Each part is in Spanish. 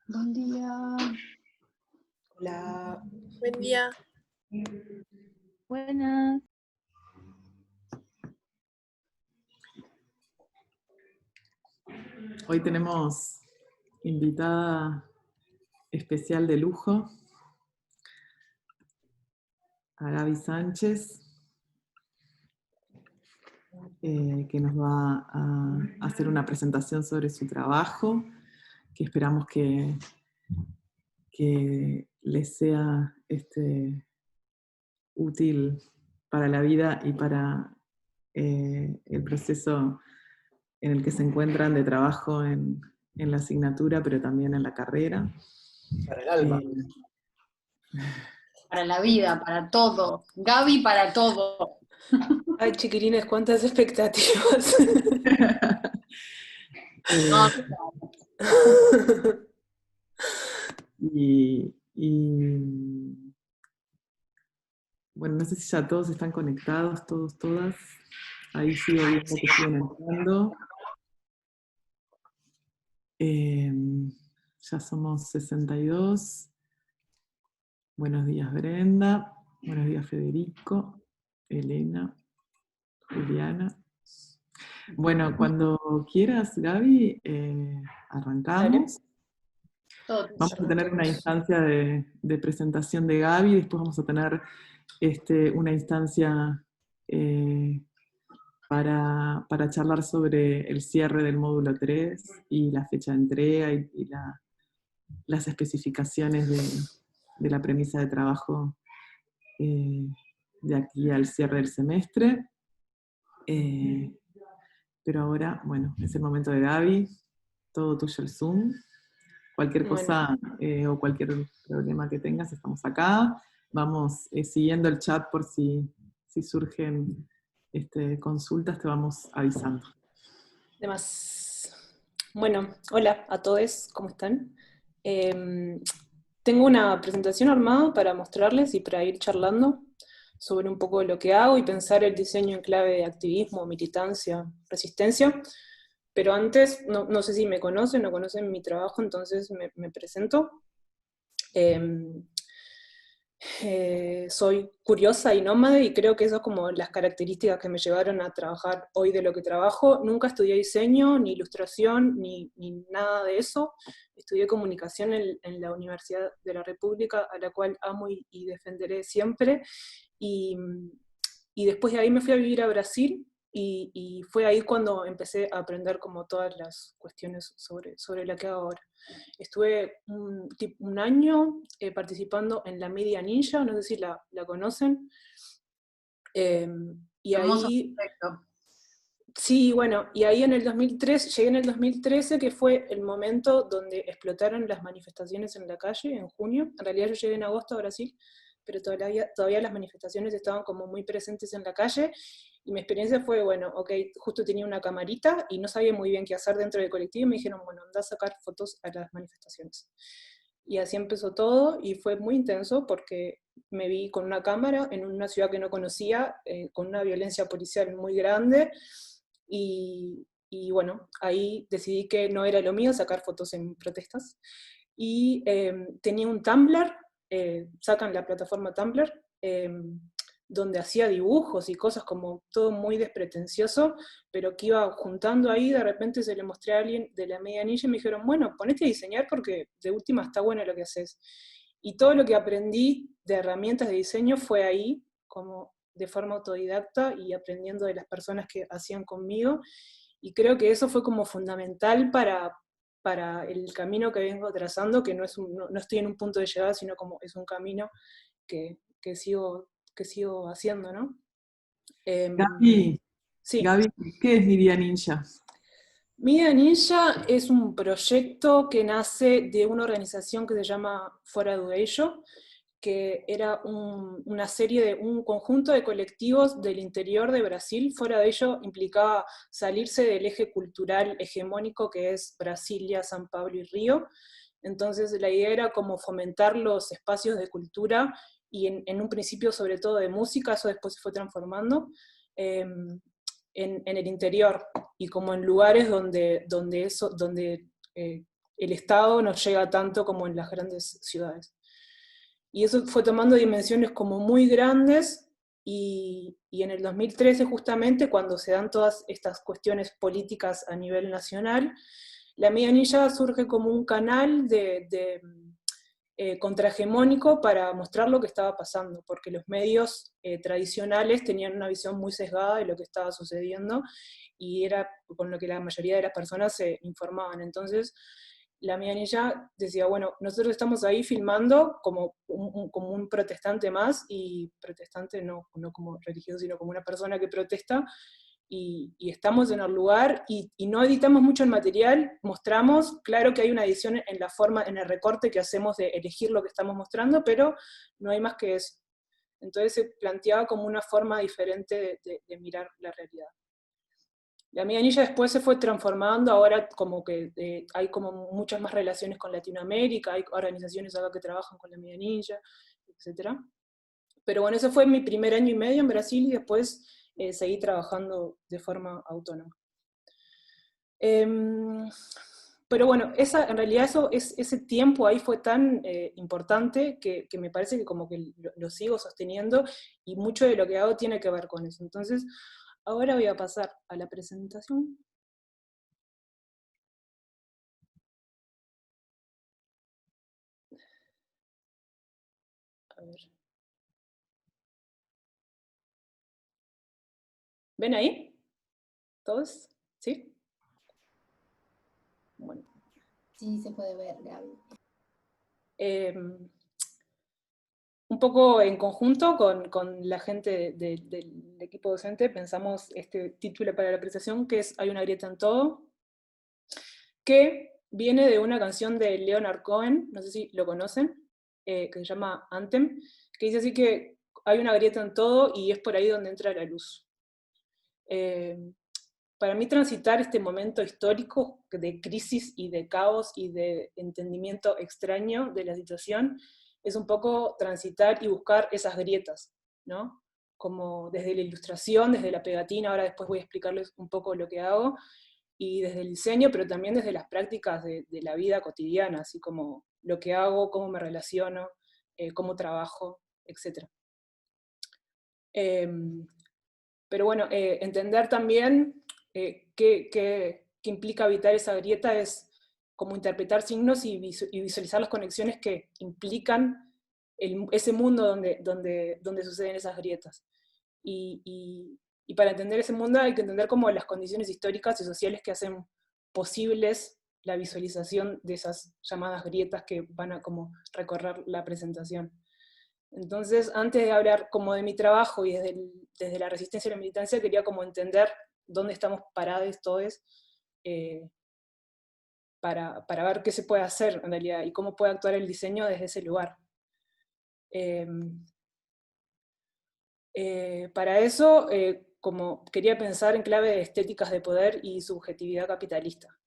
Buen día. Hola. Buen día. Buenas. Hoy tenemos invitada especial de lujo a Gaby Sánchez, que nos va a hacer una presentación sobre su trabajo, que esperamos que les sea útil para la vida y para el proceso en el que se encuentran de trabajo en la asignatura, pero también en la carrera. Para el alma. Para la vida, para todo. Gaby para todo. Ay, chiquilines, cuántas expectativas. No, bueno, no sé si ya todos están conectados, todas. Ahí sigo viendo que siguen entrando. Ya somos 62. Buenos días, Brenda. Buenos días, Federico, Elena, Juliana. Bueno, cuando quieras, Gaby, arrancamos. Vamos a tener una instancia de presentación de Gaby, después vamos a tener una instancia para charlar sobre el cierre del módulo 3 y la fecha de entrega y las especificaciones de la premisa de trabajo de aquí al cierre del semestre. Pero ahora, bueno, es el momento de Gaby, todo tuyo el Zoom. Cualquier cosa o cualquier problema que tengas, estamos acá. Vamos siguiendo el chat por si surgen consultas, te vamos avisando. Demás. Bueno, hola a todos, ¿cómo están? Tengo una presentación armada para mostrarles y para ir charlando sobre un poco lo que hago y pensar el diseño en clave de activismo, militancia, resistencia. Pero antes, no sé si me conocen o conocen mi trabajo, entonces me presento. Soy curiosa y nómade y creo que eso es como las características que me llevaron a trabajar hoy de lo que trabajo. Nunca estudié diseño, ni ilustración, ni nada de eso. Estudié comunicación en la Universidad de la República, a la cual amo y defenderé siempre. Y después de ahí me fui a vivir a Brasil, y fue ahí cuando empecé a aprender como todas las cuestiones sobre la que hago ahora. Estuve un año participando en la Media Ninja, no sé si la conocen. Y ahí... Perfecto. Sí, bueno, y ahí en el 2003, llegué en el 2013, que fue el momento donde explotaron las manifestaciones en la calle, en junio. En realidad yo llegué en agosto a Brasil, pero todavía las manifestaciones estaban como muy presentes en la calle, y mi experiencia fue, bueno, ok, justo tenía una camarita y no sabía muy bien qué hacer dentro del colectivo, y me dijeron, bueno, anda a sacar fotos a las manifestaciones. Y así empezó todo, y fue muy intenso porque me vi con una cámara en una ciudad que no conocía, con una violencia policial muy grande, y bueno, ahí decidí que no era lo mío sacar fotos en protestas, y tenía un Tumblr, sacan la plataforma Tumblr, donde hacía dibujos y cosas como todo muy despretencioso, pero que iba juntando ahí. De repente se le mostré a alguien de la Media Ninja y me dijeron, bueno, ponete a diseñar porque de última está bueno lo que haces. Y todo lo que aprendí de herramientas de diseño fue ahí, como de forma autodidacta y aprendiendo de las personas que hacían conmigo, y creo que eso fue como fundamental para el camino que vengo trazando, que no estoy en un punto de llegada, sino como es un camino que sigo haciendo, ¿no? Gaby, Sí. Gaby, ¿qué es Media Ninja? Media Ninja es un proyecto que nace de una organización que se llama Fora do Eixo, que era una serie de un conjunto de colectivos del interior de Brasil. Fora de ello implicaba salirse del eje cultural hegemónico que es Brasilia, San Pablo y Río. Entonces la idea era como fomentar los espacios de cultura, y en un principio sobre todo de música, eso después se fue transformando, en el interior, y como en lugares donde el Estado no llega tanto como en las grandes ciudades. Y eso fue tomando dimensiones como muy grandes, y en el 2013 justamente, cuando se dan todas estas cuestiones políticas a nivel nacional, la medianilla surge como un canal contrahegemónico para mostrar lo que estaba pasando, porque los medios tradicionales tenían una visión muy sesgada de lo que estaba sucediendo, y era con lo que la mayoría de las personas se informaban. Entonces, la medianilla decía, bueno, nosotros estamos ahí filmando como como un protestante más, y protestante no como religioso, sino como una persona que protesta, y estamos en el lugar, y no editamos mucho el material, mostramos, claro que hay una edición en la forma, en el recorte que hacemos de elegir lo que estamos mostrando, pero no hay más que eso. Entonces se planteaba como una forma diferente de mirar la realidad. La medianilla después se fue transformando, ahora como que hay como muchas más relaciones con Latinoamérica, hay organizaciones acá que trabajan con la medianilla, etc. Pero bueno, ese fue mi primer año y medio en Brasil, y después seguí trabajando de forma autónoma. Pero bueno, en realidad ese tiempo ahí fue tan importante que me parece que como que lo sigo sosteniendo, y mucho de lo que hago tiene que ver con eso. Entonces, ahora voy a pasar a la presentación. A ver. ¿Ven ahí? ¿Todos? ¿Sí? Bueno. Sí, se puede ver, Gaby. Un poco en conjunto con la gente del equipo docente pensamos este título para la presentación, que es Hay una grieta en todo, que viene de una canción de Leonard Cohen, no sé si lo conocen, que se llama Anthem, que dice así que hay una grieta en todo y es por ahí donde entra la luz. Para mí transitar este momento histórico de crisis y de caos y de entendimiento extraño de la situación es un poco transitar y buscar esas grietas, ¿no? Como desde la ilustración, desde la pegatina, ahora después voy a explicarles un poco lo que hago, y desde el diseño, pero también desde las prácticas de la vida cotidiana, así como lo que hago, cómo me relaciono, cómo trabajo, etc. Pero bueno, entender también qué implica habitar esa grieta es como interpretar signos y visualizar las conexiones que implican ese mundo donde suceden esas grietas. Y para entender ese mundo hay que entender como las condiciones históricas y sociales que hacen posibles la visualización de esas llamadas grietas que van a como recorrer la presentación. Entonces, antes de hablar como de mi trabajo y desde la resistencia y la militancia, quería como entender dónde estamos parados todos, para ver qué se puede hacer en realidad y cómo puede actuar el diseño desde ese lugar. Para eso, como quería pensar en clave de estéticas de poder y subjetividad capitalista.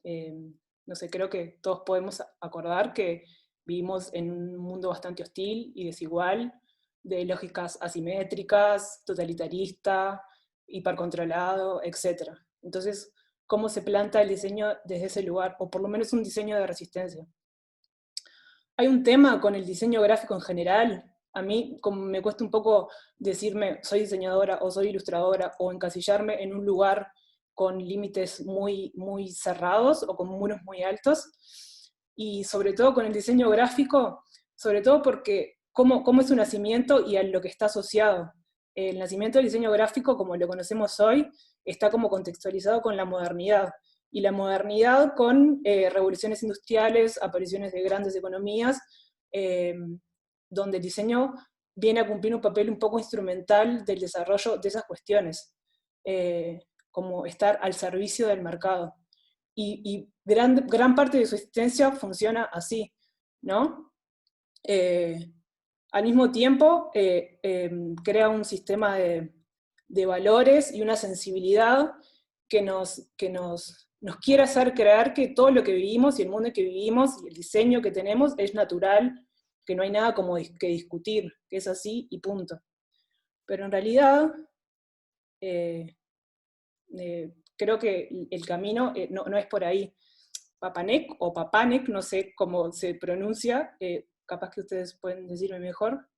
No sé, creo que todos podemos acordar que vivimos en un mundo bastante hostil y desigual, de lógicas asimétricas, totalitarista, hipercontrolado, etc. Entonces, ¿cómo se planta el diseño desde ese lugar? O por lo menos un diseño de resistencia. Hay un tema con el diseño gráfico en general. A mí como me cuesta un poco decirme soy diseñadora o soy ilustradora, o encasillarme en un lugar con límites muy, muy cerrados o con muros muy altos. Y sobre todo con el diseño gráfico, sobre todo porque cómo es su nacimiento y a lo que está asociado. El nacimiento del diseño gráfico, como lo conocemos hoy, está como contextualizado con la modernidad. Y la modernidad con revoluciones industriales, apariciones de grandes economías, donde el diseño viene a cumplir un papel un poco instrumental del desarrollo de esas cuestiones, como estar al servicio del mercado. Y gran parte de su existencia funciona así, ¿no? Al mismo tiempo, crea un sistema de valores y una sensibilidad que nos quiere hacer creer que todo lo que vivimos y el mundo en que vivimos y el diseño que tenemos es natural, que no hay nada como que discutir, que es así y punto. Pero en realidad, creo que el camino no es por ahí. Papanek, o Papanek, no sé cómo se pronuncia, capaz que ustedes pueden decirme mejor,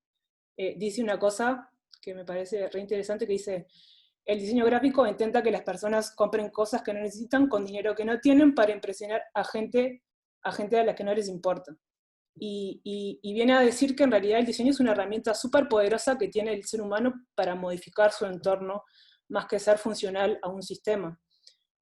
dice una cosa que me parece re interesante, que dice: el diseño gráfico intenta que las personas compren cosas que no necesitan con dinero que no tienen para impresionar a gente a la que no les importa. Y viene a decir que en realidad el diseño es una herramienta súper poderosa que tiene el ser humano para modificar su entorno, más que ser funcional a un sistema.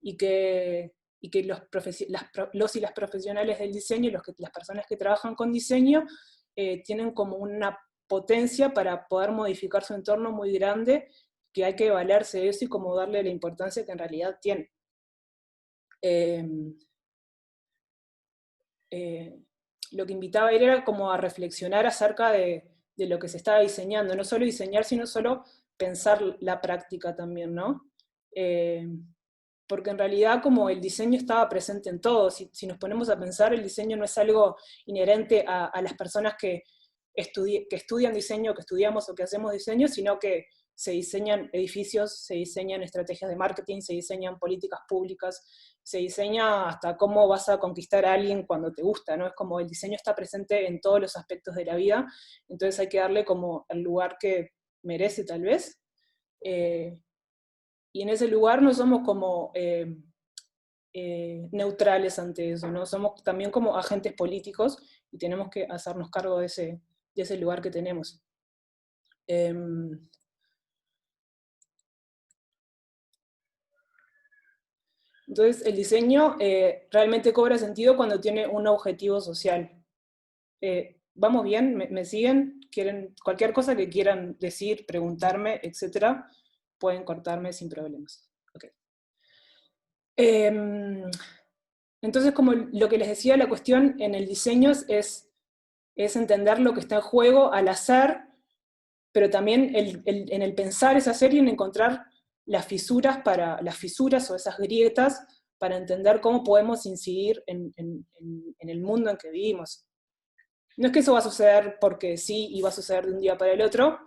Y que los y las profesionales del diseño, las personas que trabajan con diseño, tienen como una potencia para poder modificar su entorno muy grande, que hay que valerse de eso y como darle la importancia que en realidad tiene. Lo que invitaba a él era como a reflexionar acerca de lo que se estaba diseñando, no solo diseñar, sino solo pensar la práctica también, ¿no? Porque en realidad como el diseño estaba presente en todo, si nos ponemos a pensar, el diseño no es algo inherente a las personas que estudian diseño, que estudiamos o que hacemos diseño, sino que se diseñan edificios, se diseñan estrategias de marketing, se diseñan políticas públicas, se diseña hasta cómo vas a conquistar a alguien cuando te gusta, ¿no? Es como el diseño está presente en todos los aspectos de la vida, entonces hay que darle como el lugar que merece tal vez, y en ese lugar no somos como neutrales ante eso, ¿no? Somos también como agentes políticos y tenemos que hacernos cargo de ese lugar que tenemos. Entonces el diseño realmente cobra sentido cuando tiene un objetivo social. ¿Vamos bien? ¿Me siguen? ¿Quieren cualquier cosa que quieran decir, preguntarme, etcétera? Pueden cortarme sin problemas. Okay. Entonces, como lo que les decía, la cuestión en el diseño es entender lo que está en juego al hacer, pero también en el pensar esa serie, en encontrar las fisuras o esas grietas para entender cómo podemos incidir en el mundo en que vivimos. No es que eso va a suceder porque sí y va a suceder de un día para el otro,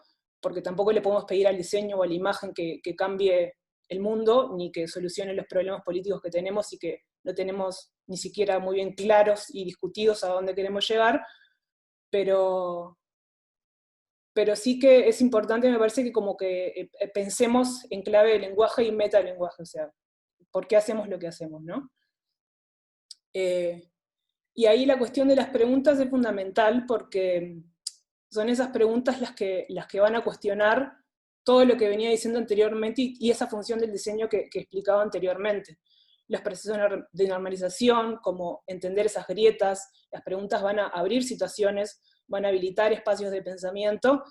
porque tampoco le podemos pedir al diseño o a la imagen que cambie el mundo, ni que solucione los problemas políticos que tenemos y que no tenemos ni siquiera muy bien claros y discutidos a dónde queremos llegar, pero sí que es importante, me parece, que como que pensemos en clave de lenguaje y metalenguaje, o sea, ¿por qué hacemos lo que hacemos, no? Y ahí la cuestión de las preguntas es fundamental porque son esas preguntas las que van a cuestionar todo lo que venía diciendo anteriormente y esa función del diseño que explicaba anteriormente. Los procesos de normalización, como entender esas grietas, las preguntas van a abrir situaciones, van a habilitar espacios de pensamiento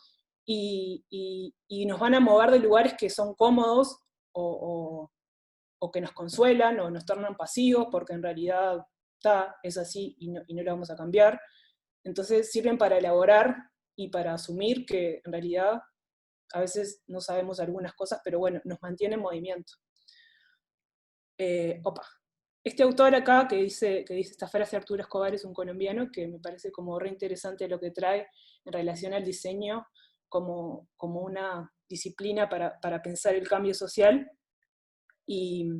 y nos van a mover de lugares que son cómodos o que nos consuelan o nos tornan pasivos porque en realidad es así y no lo vamos a cambiar. Entonces sirven para elaborar y para asumir que en realidad a veces no sabemos algunas cosas, pero bueno, nos mantiene en movimiento. Este autor acá que dice esta frase, Arturo Escobar, es un colombiano, que me parece como re interesante lo que trae en relación al diseño como una disciplina para pensar el cambio social. Y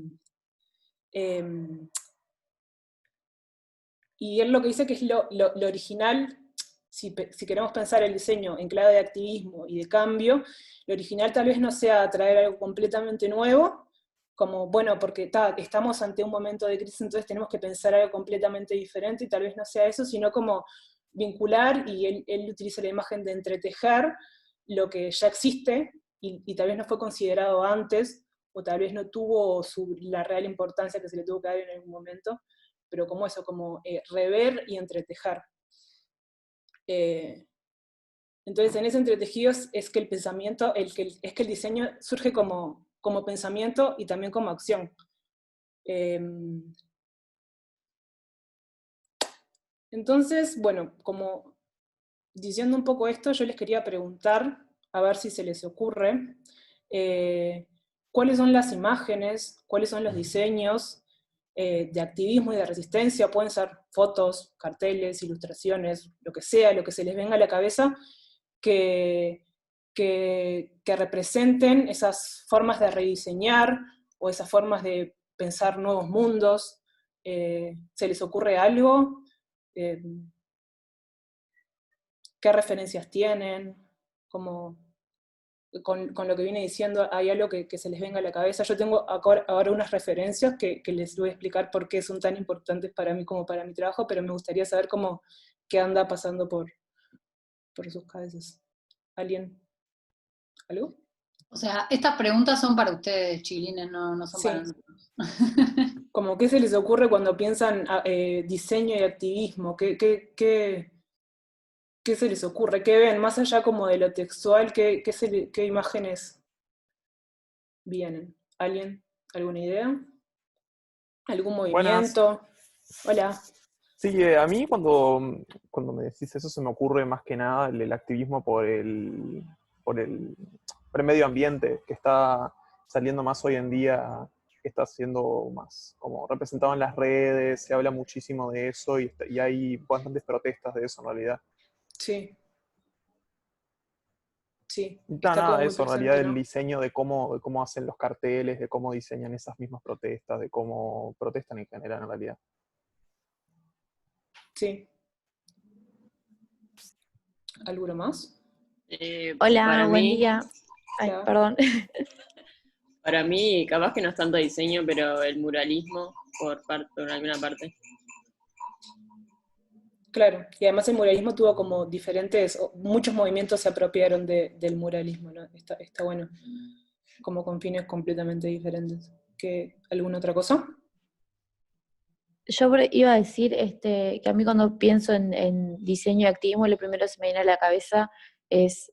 él lo que dice que es lo original, si queremos pensar el diseño en clave de activismo y de cambio, lo original tal vez no sea traer algo completamente nuevo, como, bueno, porque estamos ante un momento de crisis, entonces tenemos que pensar algo completamente diferente, y tal vez no sea eso, sino como vincular, y él utiliza la imagen de entretejer lo que ya existe, y tal vez no fue considerado antes, o tal vez no tuvo la real importancia que se le tuvo que dar en algún momento, pero como eso, como rever y entretejer. Entonces en ese entretejido es que el pensamiento, es que el diseño surge como pensamiento y también como acción. Entonces, bueno, como diciendo un poco esto, yo les quería preguntar, a ver si se les ocurre, cuáles son las imágenes, cuáles son los diseños de activismo y de resistencia, pueden ser fotos, carteles, ilustraciones, lo que sea, lo que se les venga a la cabeza, que representen esas formas de rediseñar o esas formas de pensar nuevos mundos, ¿Se les ocurre algo? ¿Qué referencias tienen? Como, con lo que viene diciendo, ¿hay algo que se les venga a la cabeza? Yo tengo ahora unas referencias que les voy a explicar por qué son tan importantes para mí como para mi trabajo, pero me gustaría saber qué anda pasando por sus cabezas. ¿Alguien? ¿Algo? O sea, estas preguntas son para ustedes, chiquilines, no son Sí. para nosotros. Como qué se les ocurre cuando piensan diseño y activismo, qué se les ocurre, qué ven, más allá como de lo textual, qué imágenes vienen. ¿Alguien? ¿Alguna idea? ¿Algún Buenas. movimiento? Hola. Sí, a mí cuando me decís eso se me ocurre más que nada el activismo por el medio ambiente, que está saliendo más hoy en día, que está siendo más como representado en las redes, se habla muchísimo de eso y hay bastantes protestas de eso en realidad. Sí. Sí, Y está nada como de muy eso, en presente, realidad el ¿no? diseño de cómo hacen los carteles, de cómo diseñan esas mismas protestas, de cómo protestan en general en realidad. Sí. ¿Alguno más? Hola, Para buen mí, día. Ay, Hola. perdón. para mí, capaz que no es tanto diseño, pero el muralismo por alguna parte. Claro, y además el muralismo tuvo como muchos movimientos se apropiaron del muralismo, ¿no? Está bueno, como con fines completamente diferentes. ¿Alguna otra cosa? Yo iba a decir que a mí cuando pienso en diseño y activismo, lo primero que se me viene a la cabeza es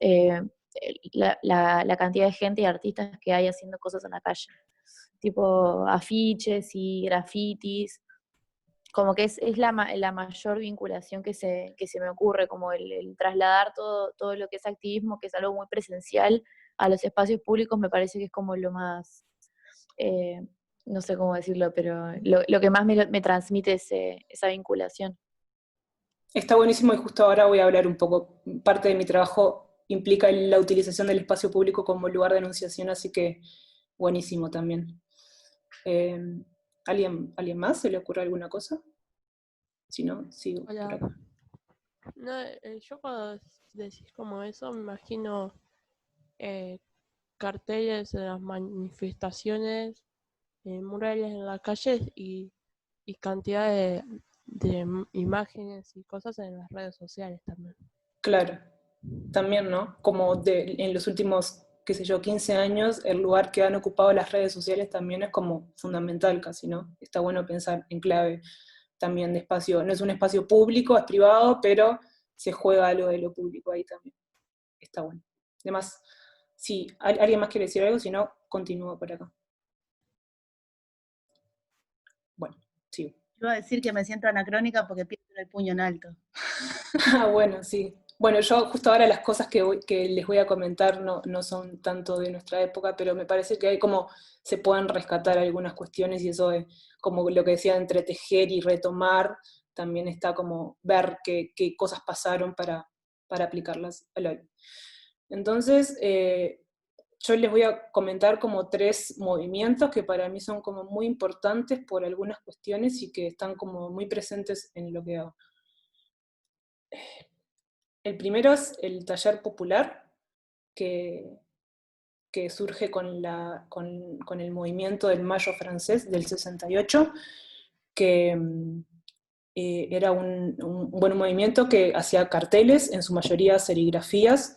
la cantidad de gente y artistas que hay haciendo cosas en la calle. Tipo afiches y grafitis. Como que es la mayor vinculación que se me ocurre, como el trasladar todo lo que es activismo, que es algo muy presencial, a los espacios públicos, me parece que es como lo más, eh, no sé cómo decirlo, pero lo que más me transmite esa vinculación. Está buenísimo y justo ahora voy a hablar un poco. Parte de mi trabajo implica la utilización del espacio público como lugar de enunciación, así que buenísimo también. ¿Alguien más? ¿Se le ocurre alguna cosa? Si no, sigo por Hola. acá. No, yo cuando decís como eso, me imagino carteles en las manifestaciones, murales en las calles y cantidad de imágenes y cosas en las redes sociales también. Claro, también, ¿no? Como en los últimos, qué sé yo, 15 años, el lugar que han ocupado las redes sociales también es como fundamental casi, ¿no? Está bueno pensar en clave también de espacio. No es un espacio público, es privado, pero se juega algo de lo público ahí también. Está bueno. Además, si alguien más quiere decir algo, si no, continúo por acá. Bueno, sigo. Iba a decir que me siento anacrónica porque pienso en el puño en alto. Ah, bueno, sí. Bueno, yo justo ahora las cosas que les voy a comentar no son tanto de nuestra época, pero me parece que hay como se pueden rescatar algunas cuestiones y eso es como lo que decía de entretejer y retomar, también está como ver qué cosas pasaron para aplicarlas al hoy. Entonces, yo les voy a comentar como 3 movimientos que para mí son como muy importantes por algunas cuestiones y que están como muy presentes en lo que hago. El primero es el taller popular, que surge con el movimiento del Mayo francés del 68, que era un buen movimiento que hacía carteles, en su mayoría serigrafías,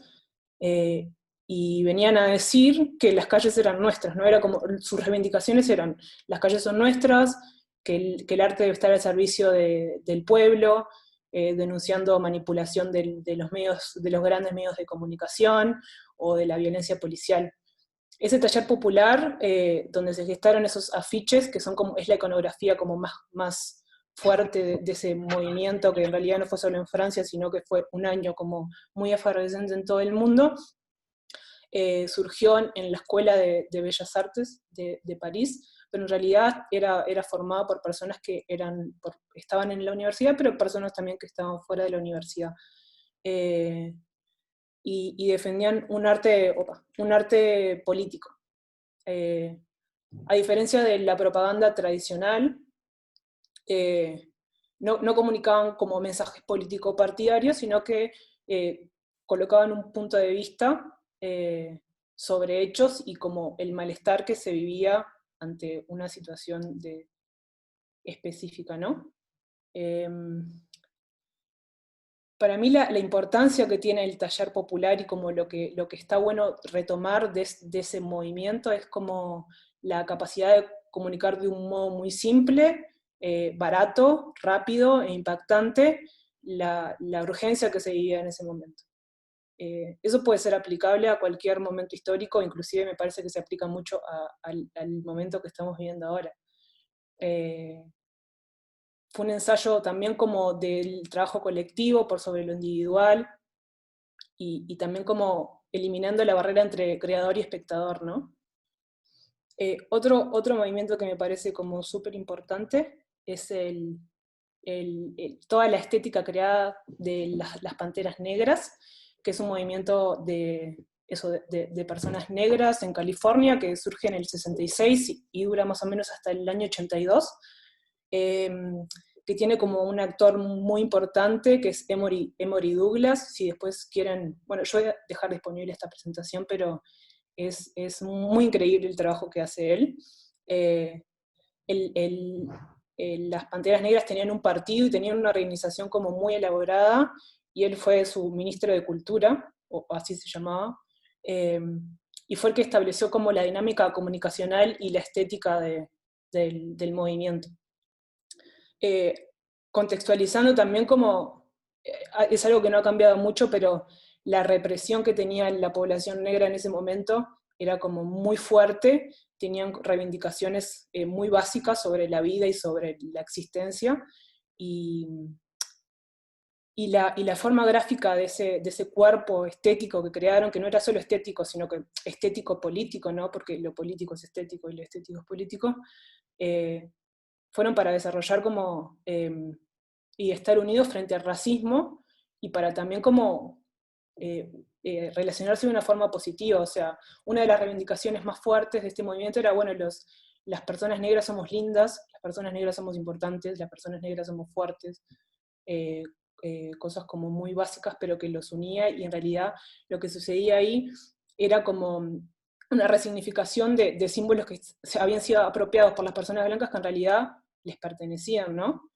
y venían a decir que las calles eran nuestras, ¿no? Era como, sus reivindicaciones eran, las calles son nuestras, que el arte debe estar al servicio del pueblo, denunciando manipulación de los grandes medios de comunicación o de la violencia policial. Ese taller popular, donde se gestaron esos afiches, que es la iconografía como más fuerte de ese movimiento, que en realidad no fue solo en Francia, sino que fue un año como muy efervescente en todo el mundo, surgió en la Escuela de Bellas Artes de París, pero en realidad era formada por personas que estaban en la universidad, pero personas también que estaban fuera de la universidad. Y defendían un arte político. A diferencia de la propaganda tradicional, no comunicaban como mensajes político-partidarios, sino que colocaban un punto de vista sobre hechos y como el malestar que se vivía ante una situación específica, ¿no? Para mí la importancia que tiene el taller popular y como lo que está bueno retomar de ese movimiento es como la capacidad de comunicar de un modo muy simple, barato, rápido e impactante la urgencia que se vivía en ese momento. Eso puede ser aplicable a cualquier momento histórico, inclusive me parece que se aplica mucho al momento que estamos viviendo ahora. Fue un ensayo también como del trabajo colectivo por sobre lo individual, y también como eliminando la barrera entre creador y espectador, ¿no? Otro movimiento que me parece como súper importante es toda la estética creada de las Panteras Negras, que es un movimiento de personas negras en California, que surge en el 66 y dura más o menos hasta el año 82, que tiene como un actor muy importante, que es Emory Douglas. Si después quieren, bueno, yo voy a dejar disponible esta presentación, pero es muy increíble el trabajo que hace él. Las Panteras Negras tenían un partido y tenían una organización como muy elaborada, y él fue su ministro de Cultura, o así se llamaba, y fue el que estableció como la dinámica comunicacional y la estética del movimiento. Contextualizando también como, es algo que no ha cambiado mucho, pero la represión que tenía la población negra en ese momento era como muy fuerte, tenían reivindicaciones muy básicas sobre la vida y sobre la existencia, y la forma gráfica de ese cuerpo estético que crearon, que no era solo estético, sino que estético político, ¿no? Porque lo político es estético y lo estético es político, fueron para desarrollar como, y estar unidos frente al racismo, y para también como relacionarse de una forma positiva. O sea, una de las reivindicaciones más fuertes de este movimiento era, bueno, las personas negras somos lindas, las personas negras somos importantes, las personas negras somos fuertes, cosas como muy básicas, pero que los unía, y en realidad lo que sucedía ahí era como una resignificación de símbolos que habían sido apropiados por las personas blancas que en realidad les pertenecían, ¿no?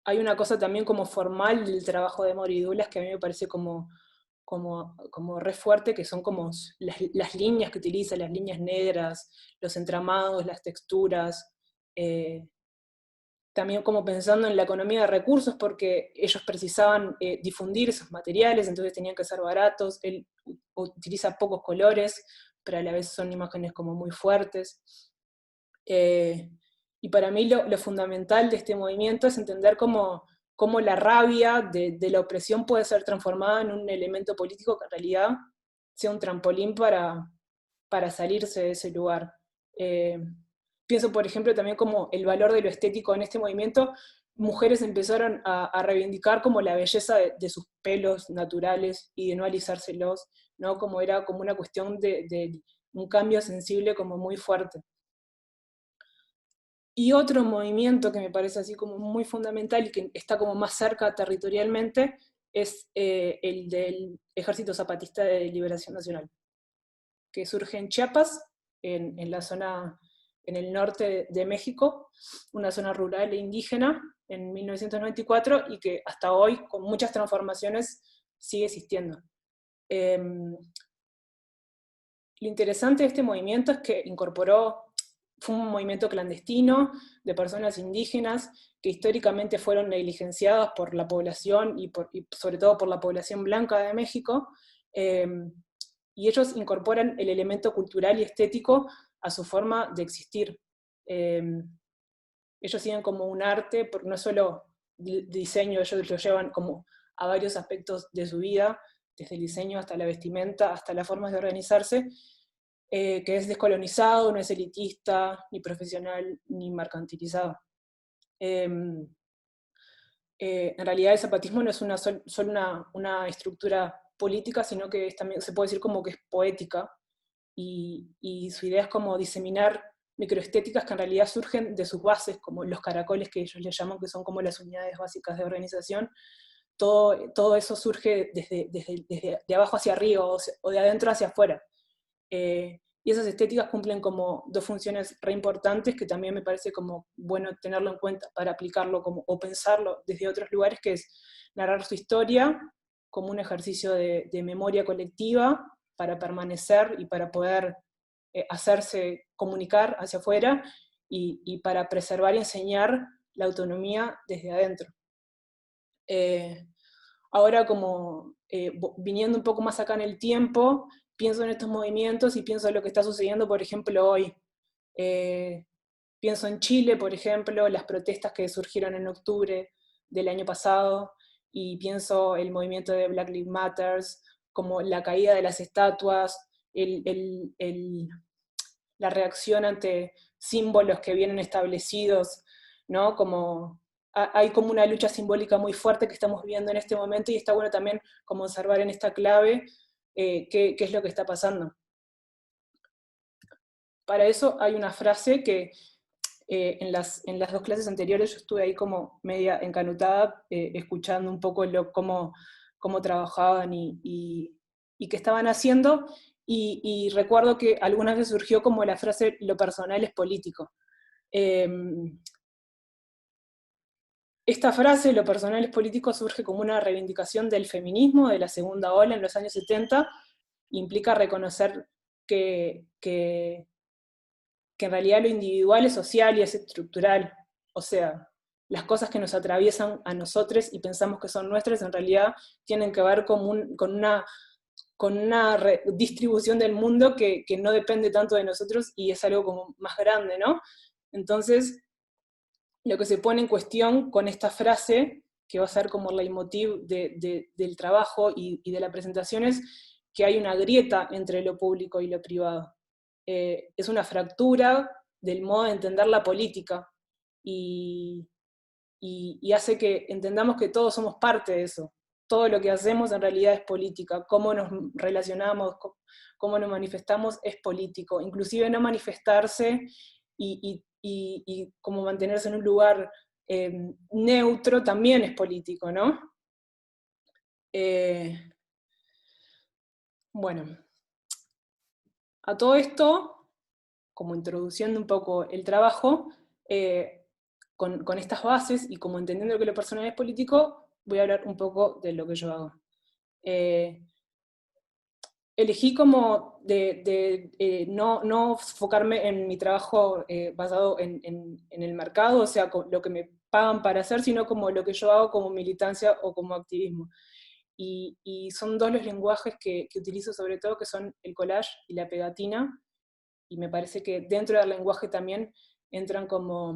Hay una cosa también como formal del trabajo de Emory Douglas que a mí me parece como re fuerte, que son como las líneas que utiliza, las líneas negras, los entramados, las texturas, también como pensando en la economía de recursos, porque ellos precisaban difundir esos materiales, entonces tenían que ser baratos. Él utiliza pocos colores, pero a la vez son imágenes como muy fuertes. Y para mí lo fundamental de este movimiento es entender cómo la rabia de la opresión puede ser transformada en un elemento político que en realidad sea un trampolín para salirse de ese lugar. Pienso, por ejemplo, también como el valor de lo estético en este movimiento. Mujeres empezaron a reivindicar como la belleza de sus pelos naturales y de no alisárselos, ¿no? Como era como una cuestión de un cambio sensible como muy fuerte. Y otro movimiento que me parece así como muy fundamental y que está como más cerca territorialmente es el del Ejército Zapatista de Liberación Nacional, que surge en Chiapas, en la zona, en el norte de México, una zona rural e indígena, en 1994, y que hasta hoy, con muchas transformaciones, sigue existiendo. Lo interesante de este movimiento es que fue un movimiento clandestino de personas indígenas que históricamente fueron negligenciadas por la población y sobre todo por la población blanca de México, y ellos incorporan el elemento cultural y estético a su forma de existir. Ellos siguen como un arte, porque no es solo diseño, ellos lo llevan como a varios aspectos de su vida, desde el diseño hasta la vestimenta, hasta las formas de organizarse, que es descolonizado, no es elitista, ni profesional, ni mercantilizado. En realidad el zapatismo no es solo una estructura política, sino que también se puede decir como que es poética, y su idea es como diseminar microestéticas que en realidad surgen de sus bases, como los caracoles que ellos le llaman, que son como las unidades básicas de organización. Todo eso surge desde de abajo hacia arriba o de adentro hacia afuera. Y esas estéticas cumplen como dos funciones re importantes que también me parece como bueno tenerlo en cuenta para aplicarlo o pensarlo desde otros lugares, que es narrar su historia como un ejercicio de memoria colectiva para permanecer y para poder hacerse comunicar hacia afuera y para preservar y enseñar la autonomía desde adentro. Ahora como viniendo un poco más acá en el tiempo, pienso en estos movimientos y pienso en lo que está sucediendo, por ejemplo, hoy. Pienso en Chile, por ejemplo, las protestas que surgieron en octubre del año pasado, y pienso el movimiento de Black Lives Matter, como la caída de las estatuas, la reacción ante símbolos que vienen establecidos, ¿no? Hay como una lucha simbólica muy fuerte que estamos viviendo en este momento, y está bueno también como observar en esta clave qué es lo que está pasando. Para eso hay una frase que en las dos clases anteriores yo estuve ahí como media encanutada, escuchando un poco cómo trabajaban y qué estaban haciendo, y recuerdo que algunas veces surgió como la frase "lo personal es político". Esta frase, "lo personal es político", surge como una reivindicación del feminismo de la segunda ola en los años 70, implica reconocer que en realidad lo individual es social y es estructural, o sea, las cosas que nos atraviesan a nosotros y pensamos que son nuestras, en realidad tienen que ver con una distribución del mundo que no depende tanto de nosotros y es algo como más grande, ¿no? Entonces, lo que se pone en cuestión con esta frase, que va a ser como el leitmotiv del trabajo y de la presentación, es que hay una grieta entre lo público y lo privado. Es una fractura del modo de entender la política, y hace que entendamos que todos somos parte de eso. Todo lo que hacemos en realidad es política, cómo nos relacionamos, cómo nos manifestamos es político, inclusive no manifestarse y como mantenerse en un lugar neutro también es político, ¿no? Bueno, a todo esto, como introduciendo un poco el trabajo, con estas bases y como entendiendo que lo personal es político, voy a hablar un poco de lo que yo hago. Elegí como no enfocarme en mi trabajo basado en el mercado, o sea, lo que me pagan para hacer, sino como lo que yo hago como militancia o como activismo. Y son dos los lenguajes que utilizo sobre todo, que son el collage y la pegatina, y me parece que dentro del lenguaje también entran como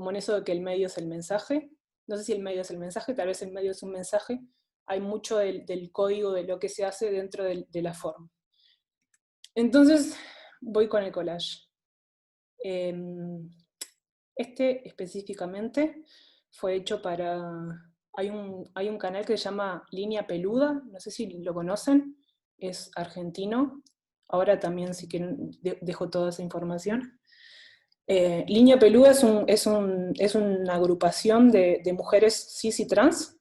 en eso de que el medio es el mensaje. No sé si el medio es el mensaje, tal vez el medio es un mensaje. Hay mucho del código de lo que se hace dentro de la forma. Entonces, voy con el collage. Este específicamente fue hecho para... Hay un canal que se llama Línea Peluda, no sé si lo conocen, es argentino. Ahora también, si quieren, dejo toda esa información. Línea Peluda es una agrupación de mujeres cis y trans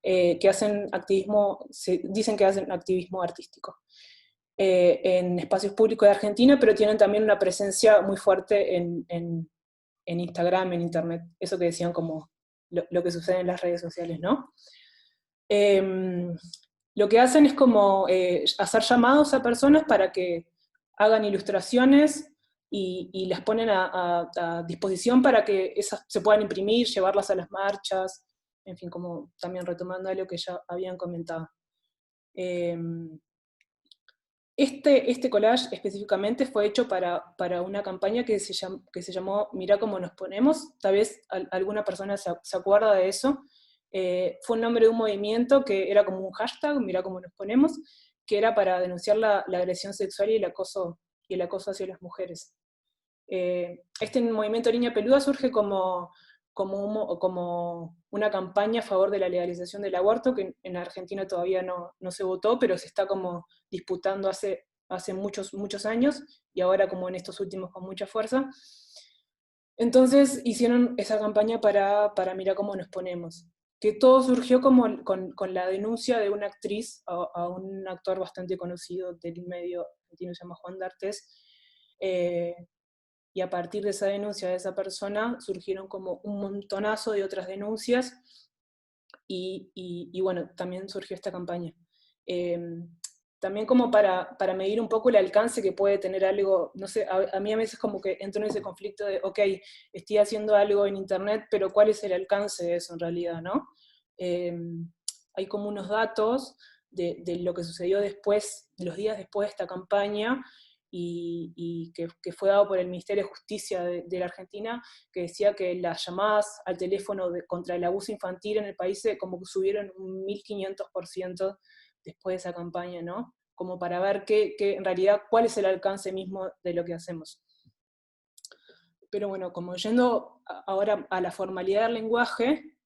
que hacen activismo, dicen que hacen activismo artístico en espacios públicos de Argentina, pero tienen también una presencia muy fuerte en Instagram, en Internet, eso que decían como lo que sucede en las redes sociales, ¿no? Lo que hacen es como hacer llamados a personas para que hagan ilustraciones y las ponen a disposición para que esas se puedan imprimir, llevarlas a las marchas, en fin, como también retomando algo que ya habían comentado. Este collage específicamente fue hecho para una campaña que se llamó Mirá cómo nos ponemos, tal vez alguna persona se acuerda de eso. Fue un nombre de un movimiento que era como un hashtag, Mirá cómo nos ponemos, que era para denunciar la agresión sexual y el acoso hacia las mujeres. Este movimiento Línea Peluda surge como una campaña a favor de la legalización del aborto, que en Argentina todavía no se votó, pero se está como disputando hace hace muchos, muchos años, y ahora como en estos últimos con mucha fuerza. Entonces hicieron esa campaña para mirar cómo nos ponemos. Que todo surgió como con la denuncia de una actriz a un actor bastante conocido del medio argentino, se llama Juan D'Artes, y a partir de esa denuncia de esa persona surgieron como un montonazo de otras denuncias, y bueno, también surgió esta campaña. También como para medir un poco el alcance que puede tener algo, no sé, a mí a veces como que entro en ese conflicto de, ok, estoy haciendo algo en internet, pero ¿cuál es el alcance de eso en realidad, no? Hay como unos datos de lo que sucedió después, los días después de esta campaña, y que fue dado por el Ministerio de Justicia de la Argentina, que decía que las llamadas al teléfono contra el abuso infantil en el país como que subieron un 1500% después de esa campaña, ¿no? Como para ver en realidad cuál es el alcance mismo de lo que hacemos. Pero bueno, como yendo ahora a la formalidad del lenguaje,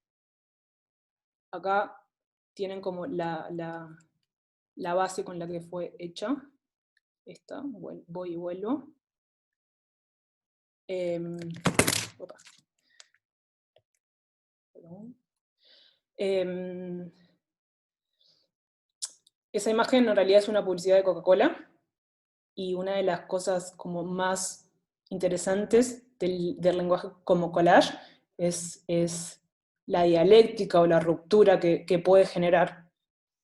acá tienen como la base con la que fue hecha. Esta, voy y vuelvo. Opa. Perdón. Esa imagen en realidad es una publicidad de Coca-Cola, y una de las cosas como más interesantes del lenguaje como collage es la dialéctica o la ruptura que puede generar,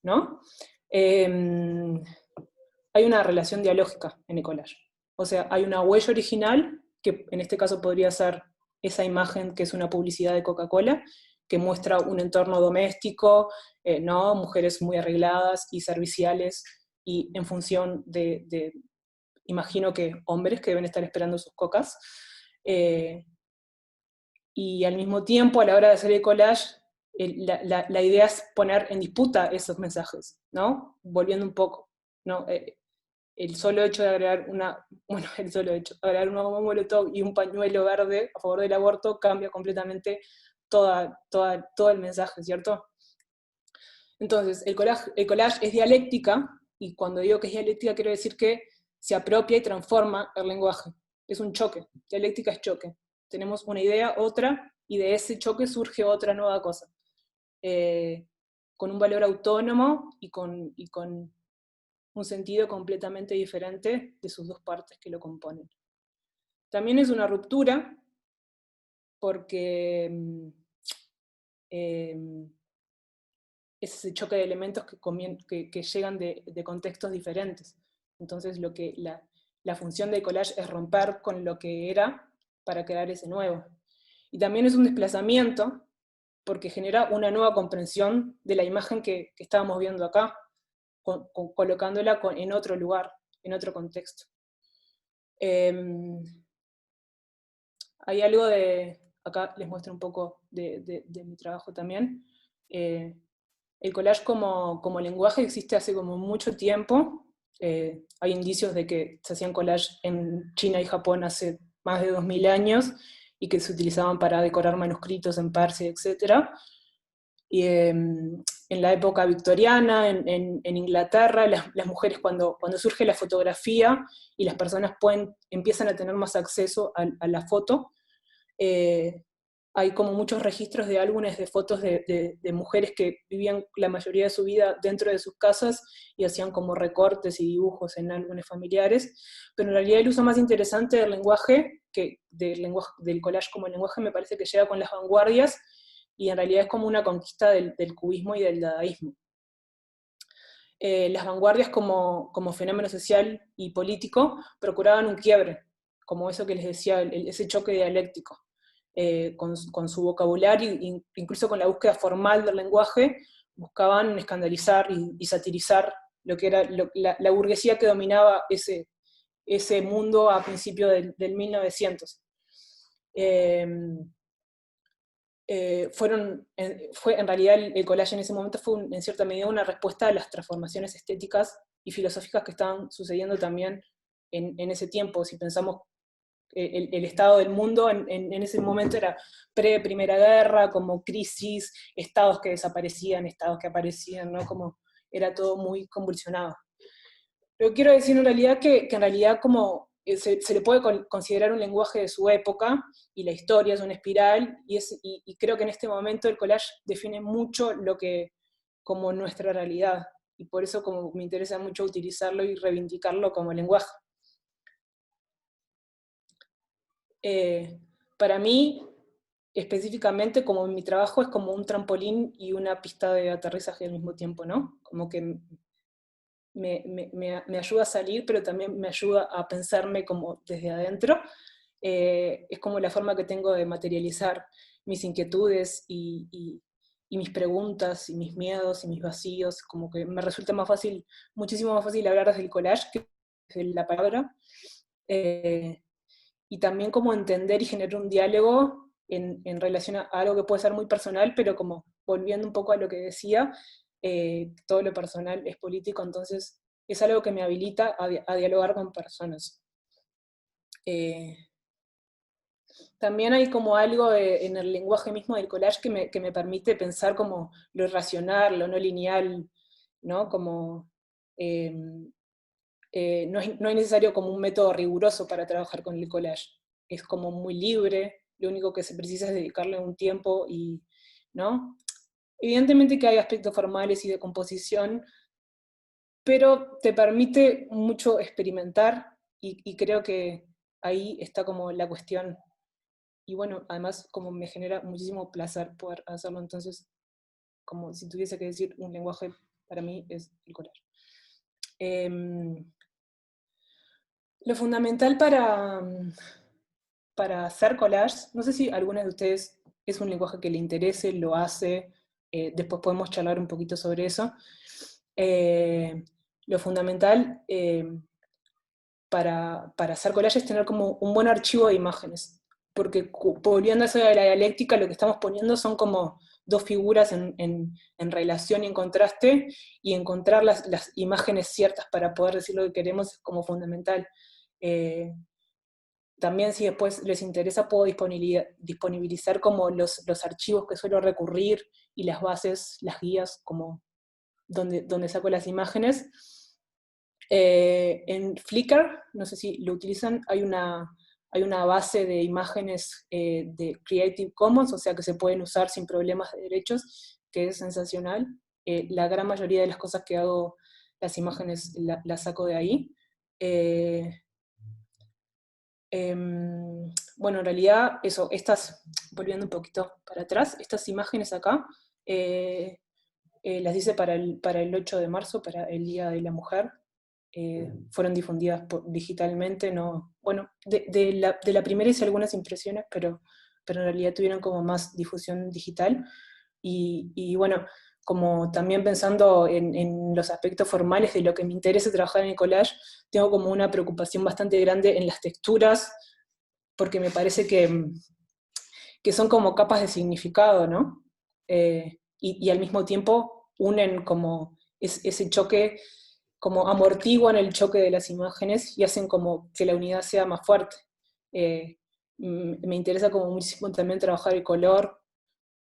¿no? Hay una relación dialógica en el collage. O sea, hay una huella original, que en este caso podría ser esa imagen que es una publicidad de Coca-Cola, que muestra un entorno doméstico, ¿no? Mujeres muy arregladas y serviciales, y en función de imagino que hombres que deben estar esperando sus cocas, y al mismo tiempo, a la hora de hacer el collage, la idea es poner en disputa esos mensajes, ¿no? Volviendo un poco, ¿no? El solo hecho de agregar agregar una bomba molotov y un pañuelo verde a favor del aborto cambia completamente todo el mensaje, ¿cierto? Entonces, el collage es dialéctica, y cuando digo que es dialéctica quiero decir que se apropia y transforma el lenguaje. Es un choque, dialéctica es choque. Tenemos una idea, otra, y de ese choque surge otra nueva cosa. Con un valor autónomo y con un sentido completamente diferente de sus dos partes que lo componen. También es una ruptura, porque es ese choque de elementos que llegan de contextos diferentes. Entonces la función del collage es romper con lo que era para crear ese nuevo. Y también es un desplazamiento, porque genera una nueva comprensión de la imagen que estábamos viendo acá, colocándola en otro lugar, en otro contexto. Hay algo acá les muestro un poco de mi trabajo también. El collage como lenguaje existe hace como mucho tiempo. Hay indicios de que se hacían collage en China y Japón hace más de 2000 años, y que se utilizaban para decorar manuscritos en Persia, etc. Y en la época victoriana, en Inglaterra, las mujeres cuando surge la fotografía y las personas empiezan a tener más acceso a la foto, hay como muchos registros de álbumes de fotos de mujeres que vivían la mayoría de su vida dentro de sus casas y hacían como recortes y dibujos en álbumes familiares, pero en realidad el uso más interesante del lenguaje, del collage como lenguaje, me parece que llega con las vanguardias, y en realidad es como una conquista del cubismo y del dadaísmo. Las vanguardias como fenómeno social y político procuraban un quiebre, como eso que les decía, ese choque dialéctico. Con su vocabulario, incluso con la búsqueda formal del lenguaje, buscaban escandalizar y satirizar lo que era la burguesía que dominaba ese mundo a principios del 1900. En realidad el collage en ese momento fue en cierta medida una respuesta a las transformaciones estéticas y filosóficas que estaban sucediendo también en ese tiempo. Si pensamos el estado del mundo en ese momento era pre-Primera Guerra, como crisis, estados que desaparecían, estados que aparecían, ¿no? Como era todo muy convulsionado. Lo que quiero decir en realidad que en realidad como se le puede considerar un lenguaje de su época, y la historia es una espiral, y creo que en este momento el collage define mucho lo que, como nuestra realidad, y por eso como me interesa mucho utilizarlo y reivindicarlo como lenguaje. Para mí, específicamente, como mi trabajo es como un trampolín y una pista de aterrizaje al mismo tiempo, ¿no? Como que me ayuda a salir, pero también me ayuda a pensarme como desde adentro. Es como la forma que tengo de materializar mis inquietudes y mis preguntas, y mis miedos, y mis vacíos, como que me resulta más fácil, muchísimo más fácil hablar desde el collage que desde la palabra. Y también como entender y generar un diálogo en relación a algo que puede ser muy personal, pero como volviendo un poco a lo que decía, todo lo personal es político, entonces es algo que me habilita a dialogar con personas. También hay como algo en el lenguaje mismo del collage que me permite pensar como lo irracional, lo no lineal, ¿no? Como, no es necesario como un método riguroso para trabajar con el collage. Es como muy libre, lo único que se precisa es dedicarle un tiempo y, ¿no? Evidentemente que hay aspectos formales y de composición, pero te permite mucho experimentar y creo que ahí está como la cuestión. Y bueno, además como me genera muchísimo placer poder hacerlo, entonces como si tuviese que decir un lenguaje, para mí es el collage. Lo fundamental para hacer collage, no sé si a algunos de ustedes es un lenguaje que le interese, lo hace, después podemos charlar un poquito sobre eso. Lo fundamental para hacer collage es tener como un buen archivo de imágenes, porque volviendo a eso de la dialéctica, lo que estamos poniendo son como dos figuras en relación y en contraste, y encontrar las imágenes ciertas para poder decir lo que queremos es como fundamental. También si después les interesa puedo disponibilizar como los archivos que suelo recurrir, y las bases, las guías, como donde saco las imágenes. En Flickr, no sé si lo utilizan, hay una base de imágenes de Creative Commons, o sea que se pueden usar sin problemas de derechos, que es sensacional. La gran mayoría de las cosas que hago, las imágenes las saco de ahí. Bueno, en realidad, eso, volviendo un poquito para atrás, estas imágenes acá, las hice para el 8 de marzo, para el Día de la Mujer. Fueron difundidas digitalmente, no, bueno, de la primera hice algunas impresiones, pero en realidad tuvieron como más difusión digital, y bueno, como también pensando en los aspectos formales de lo que me interesa trabajar en el collage, tengo como una preocupación bastante grande en las texturas, porque me parece que son como capas de significado, ¿no? Y al mismo tiempo unen como ese choque, como amortiguan el choque de las imágenes y hacen como que la unidad sea más fuerte. Me interesa como muchísimo también trabajar el color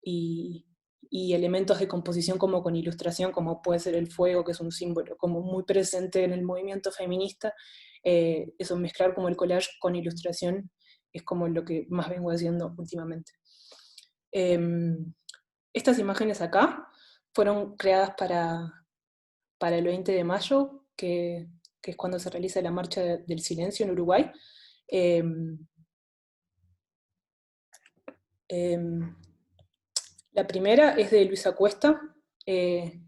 y elementos de composición como con ilustración, como puede ser el fuego, que es un símbolo como muy presente en el movimiento feminista. Eso, mezclar como el collage con ilustración, es como lo que más vengo haciendo últimamente. Estas imágenes acá fueron creadas para el 20 de mayo, que es cuando se realiza la Marcha del Silencio en Uruguay. La primera es de Luisa Cuesta, que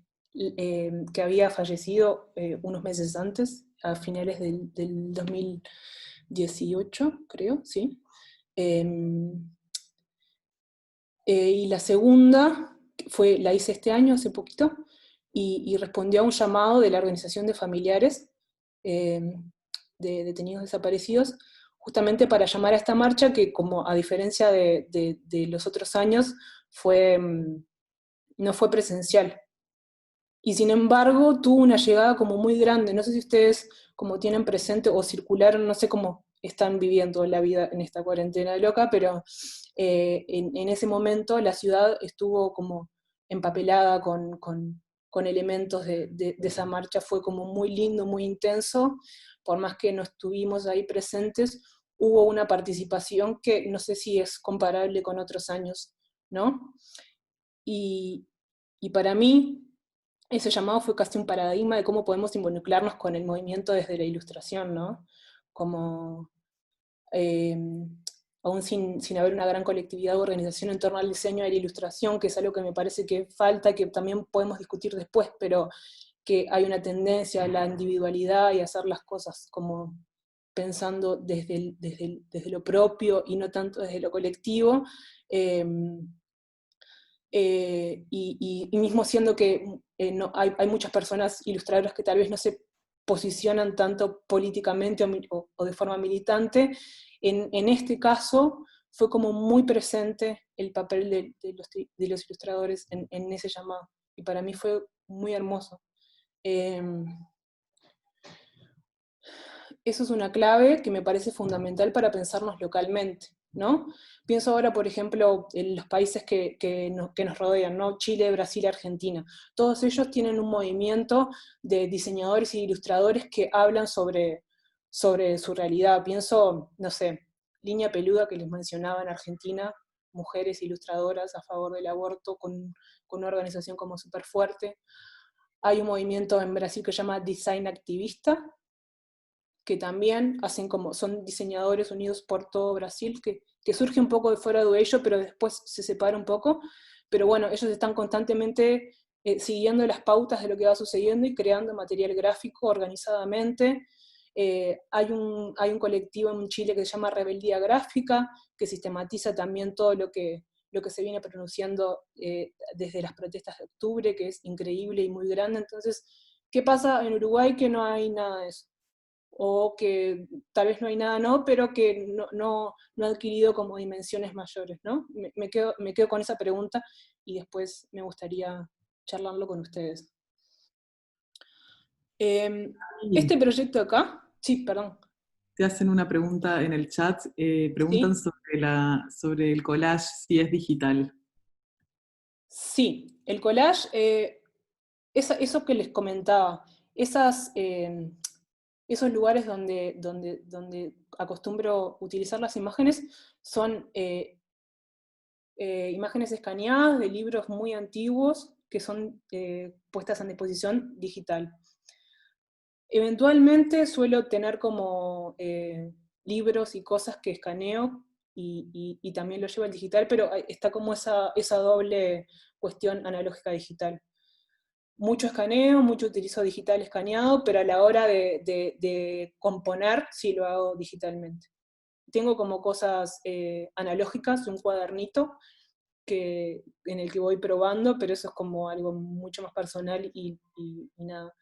había fallecido unos meses antes, a finales del 2018, creo, sí. Y la segunda la hice este año, hace poquito, y respondió a un llamado de la Organización de Familiares de Detenidos Desaparecidos, justamente para llamar a esta marcha que, como a diferencia de los otros años, no fue presencial. Y sin embargo tuvo una llegada como muy grande. No sé si ustedes como tienen presente o circularon, no sé cómo están viviendo la vida en esta cuarentena loca, pero en ese momento la ciudad estuvo como empapelada con con elementos de esa marcha. Fue como muy lindo, muy intenso, por más que no estuvimos ahí presentes, hubo una participación que no sé si es comparable con otros años, ¿no? Y para mí, ese llamado fue casi un paradigma de cómo podemos involucrarnos con el movimiento desde la ilustración, ¿no? Como, aún sin haber una gran colectividad o organización en torno al diseño y la ilustración, que es algo que me parece que falta, que también podemos discutir después, pero que hay una tendencia a la individualidad y a hacer las cosas como pensando desde lo propio y no tanto desde lo colectivo, y mismo siendo que hay muchas personas ilustradoras que tal vez no se posicionan tanto políticamente o de forma militante, en este caso fue como muy presente el papel de los ilustradores en ese llamado, y para mí fue muy hermoso. Eso es una clave que me parece fundamental para pensarnos localmente, ¿no? Pienso ahora, por ejemplo, en los países que nos rodean, ¿no? Chile, Brasil, Argentina. Todos ellos tienen un movimiento de diseñadores e ilustradores que hablan sobre su realidad. Pienso, no sé, Línea Peluda, que les mencionaba en Argentina, mujeres ilustradoras a favor del aborto, con una organización como súper fuerte. Hay un movimiento en Brasil que se llama Design Activista, que también son diseñadores unidos por todo Brasil, que surge un poco de fuera de ello, pero después se separa un poco. Pero bueno, ellos están constantemente siguiendo las pautas de lo que va sucediendo y creando material gráfico organizadamente. Hay un colectivo en Chile que se llama Rebeldía Gráfica, que sistematiza también todo lo que se viene pronunciando desde las protestas de octubre, que es increíble y muy grande. Entonces, ¿qué pasa en Uruguay? Que no hay nada de eso, o que tal vez no hay nada, no, pero que no ha adquirido como dimensiones mayores, ¿no? Me quedo con esa pregunta y después me gustaría charlarlo con ustedes. Este proyecto acá, sí, perdón. Te hacen una pregunta en el chat, preguntan ¿Sí? sobre el collage, si es digital. Sí, el collage, eso que les comentaba, esos lugares donde acostumbro utilizar las imágenes son imágenes escaneadas de libros muy antiguos que son puestas en disposición digital. Eventualmente suelo tener como libros y cosas que escaneo y también lo llevo al digital, pero está como esa doble cuestión analógica digital. Mucho escaneo, mucho utilizo digital escaneado, pero a la hora de componer sí lo hago digitalmente. Tengo como cosas analógicas, un cuadernito en el que voy probando, pero eso es como algo mucho más personal y nada.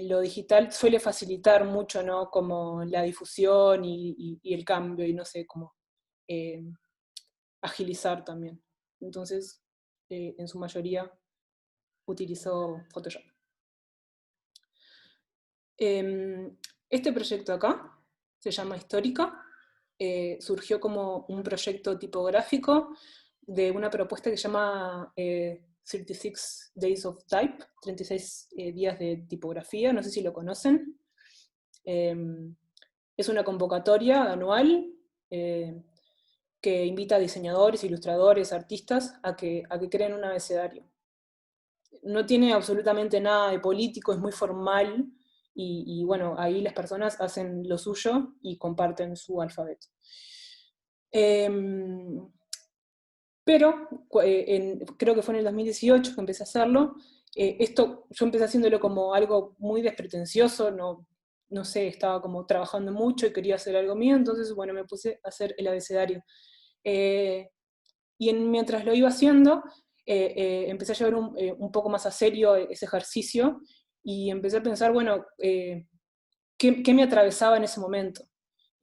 Lo digital suele facilitar mucho, ¿no? Como la difusión y el cambio, y no sé, como agilizar también. Entonces, en su mayoría, utilizo Photoshop. Este proyecto acá se llama Histórica. Surgió como un proyecto tipográfico de una propuesta que se llama 36 Days of Type, 36 días de tipografía, no sé si lo conocen. Es una convocatoria anual que invita a diseñadores, ilustradores, artistas a que creen un abecedario. No tiene absolutamente nada de político, es muy formal, y bueno, ahí las personas hacen lo suyo y comparten su alfabeto. Pero creo que fue en el 2018 que empecé a hacerlo. Esto yo empecé haciéndolo como algo muy despretencioso, no sé, estaba como trabajando mucho y quería hacer algo mío, entonces bueno, me puse a hacer el abecedario. Y mientras lo iba haciendo, empecé a llevar un poco más a serio ese ejercicio, y empecé a pensar, bueno, ¿qué me atravesaba en ese momento?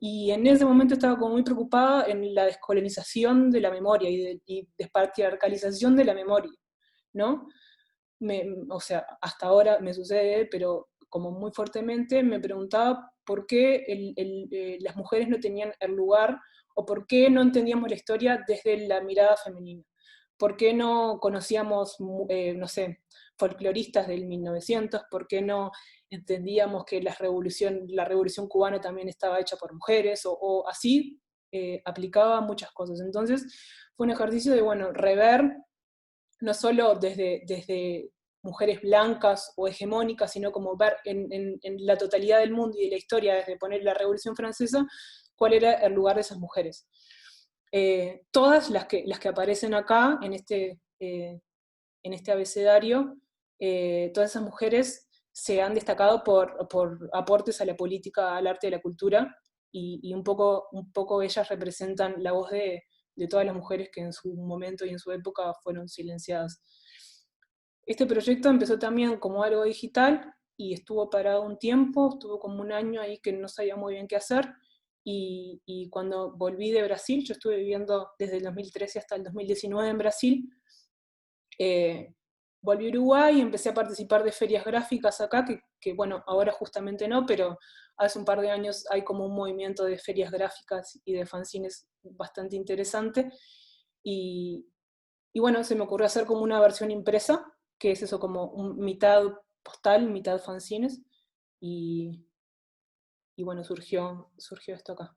Y en ese momento estaba como muy preocupada en la descolonización de la memoria y despatriarcalización de la memoria, ¿no? O sea, hasta ahora me sucede, pero como muy fuertemente me preguntaba por qué las mujeres no tenían el lugar, o por qué no entendíamos la historia desde la mirada femenina. ¿Por qué no conocíamos, no sé, folcloristas del 1900? ¿Por qué no entendíamos que la revolución cubana también estaba hecha por mujeres? O así aplicaba muchas cosas. Entonces fue un ejercicio de, bueno, rever, no solo desde mujeres blancas o hegemónicas, sino como ver en la totalidad del mundo y de la historia, desde poner la Revolución Francesa, cuál era el lugar de esas mujeres. Todas las que aparecen acá, en este abecedario, todas esas mujeres se han destacado por aportes a la política, al arte y a la cultura, y un poco ellas representan la voz de todas las mujeres que en su momento y en su época fueron silenciadas. Este proyecto empezó también como algo digital, y estuvo parado un tiempo, estuvo como un año ahí que no sabía muy bien qué hacer, y cuando volví de Brasil, yo estuve viviendo desde el 2013 hasta el 2019 en Brasil, volví a Uruguay y empecé a participar de ferias gráficas acá, que bueno, ahora justamente no, pero hace un par de años hay como un movimiento de ferias gráficas y de fanzines bastante interesante, y bueno, se me ocurrió hacer como una versión impresa, que es eso, como mitad postal, mitad fanzines, y bueno, surgió esto acá.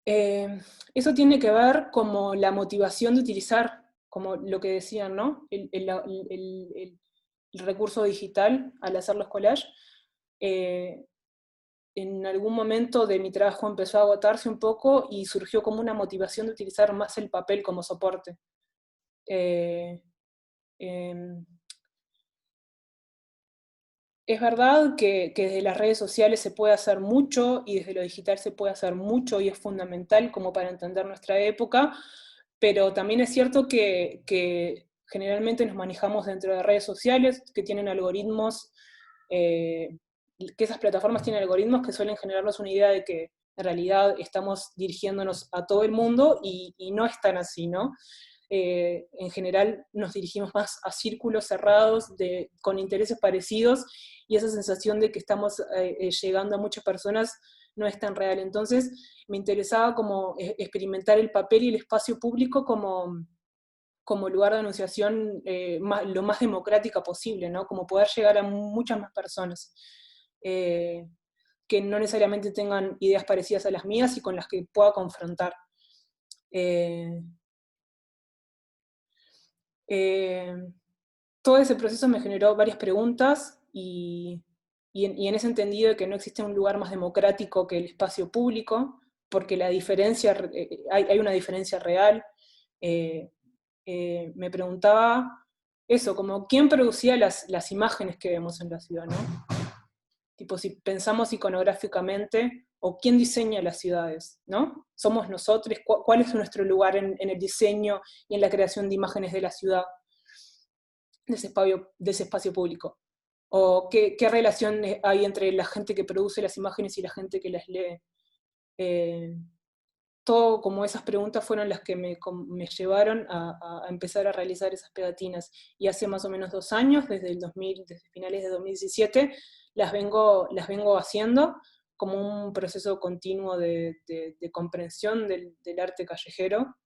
Eso tiene que ver como la motivación de utilizar, como lo que decían, ¿no? El recurso digital al hacer los collages. En algún momento de mi trabajo empezó a agotarse un poco y surgió como una motivación de utilizar más el papel como soporte. Es verdad que desde las redes sociales se puede hacer mucho, y desde lo digital se puede hacer mucho, y es fundamental como para entender nuestra época, pero también es cierto que generalmente nos manejamos dentro de redes sociales que tienen algoritmos, que esas plataformas tienen algoritmos que suelen generarnos una idea de que en realidad estamos dirigiéndonos a todo el mundo, y no es tan así, ¿no? En general nos dirigimos más a círculos cerrados con intereses parecidos, y esa sensación de que estamos llegando a muchas personas no es tan real. Entonces me interesaba como experimentar el papel y el espacio público como lugar de anunciación lo más democrática posible, ¿no? Como poder llegar a muchas más personas, que no necesariamente tengan ideas parecidas a las mías y con las que pueda confrontar. Todo ese proceso me generó varias preguntas, y en ese entendido de que no existe un lugar más democrático que el espacio público, porque hay una diferencia real. Me preguntaba eso, como quién producía las imágenes que vemos en la ciudad, ¿no? Tipo, si pensamos iconográficamente, o quién diseña las ciudades, ¿no? ¿Somos nosotros? ¿Cuál es nuestro lugar en el diseño y en la creación de imágenes de la ciudad, de ese espacio público? ¿O qué relación hay entre la gente que produce las imágenes y la gente que las lee? Todo como esas preguntas fueron las que me llevaron a empezar a realizar esas pegatinas. Y hace más o menos 2 años, desde finales de 2017, las vengo haciendo como un proceso continuo de comprensión del arte callejero,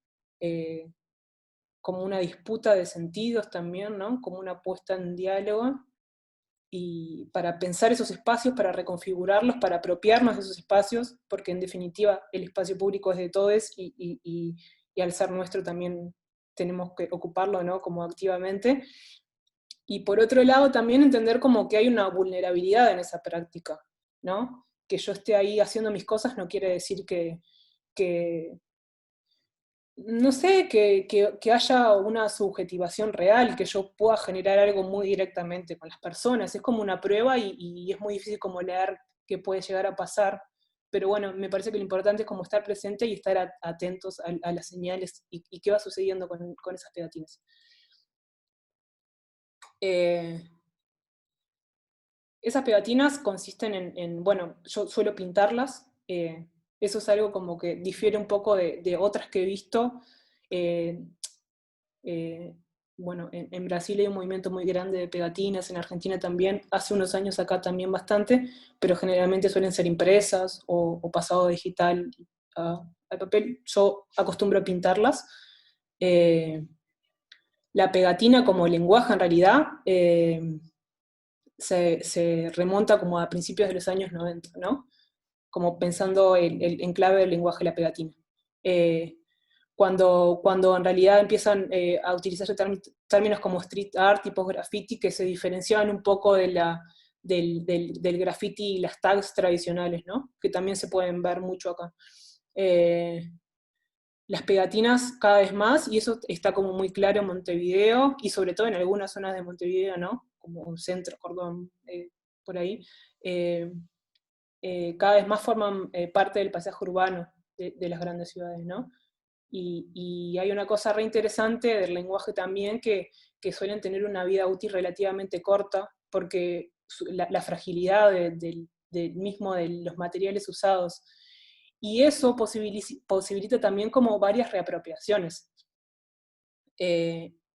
como una disputa de sentidos también, ¿no? Como una puesta en diálogo, y para pensar esos espacios, para reconfigurarlos, para apropiarnos de esos espacios, porque en definitiva el espacio público es de todos, y al ser nuestro también tenemos que ocuparlo, ¿no? Como activamente. Y por otro lado también entender como que hay una vulnerabilidad en esa práctica, ¿no? Que yo esté ahí haciendo mis cosas no quiere decir que no sé, que haya una subjetivación real, que yo pueda generar algo muy directamente con las personas. Es como una prueba, y es muy difícil como leer qué puede llegar a pasar, pero bueno, me parece que lo importante es como estar presente y estar atentos a las señales y qué va sucediendo con esas pegatinas. Esas pegatinas consisten bueno, yo suelo pintarlas, eso es algo como que difiere un poco de otras que he visto. Bueno, en Brasil hay un movimiento muy grande de pegatinas, en Argentina también, hace unos años acá también bastante, pero generalmente suelen ser impresas o pasado digital al papel. Yo acostumbro a pintarlas, la pegatina como lenguaje en realidad se remonta como a principios de los años 90, ¿no? Como pensando en clave del lenguaje la pegatina. Cuando en realidad empiezan a utilizarse términos como street art, tipos graffiti, que se diferenciaban un poco del graffiti y las tags tradicionales, ¿no? Que también se pueden ver mucho acá. Las pegatinas cada vez más, y eso está como muy claro en Montevideo, y sobre todo en algunas zonas de Montevideo, ¿no? Como un centro, Cordón, por ahí, cada vez más forman parte del paisaje urbano de las grandes ciudades, ¿no? Y hay una cosa re interesante del lenguaje también, que suelen tener una vida útil relativamente corta, porque la fragilidad mismo de los materiales usados, y eso posibilita también como varias reapropiaciones.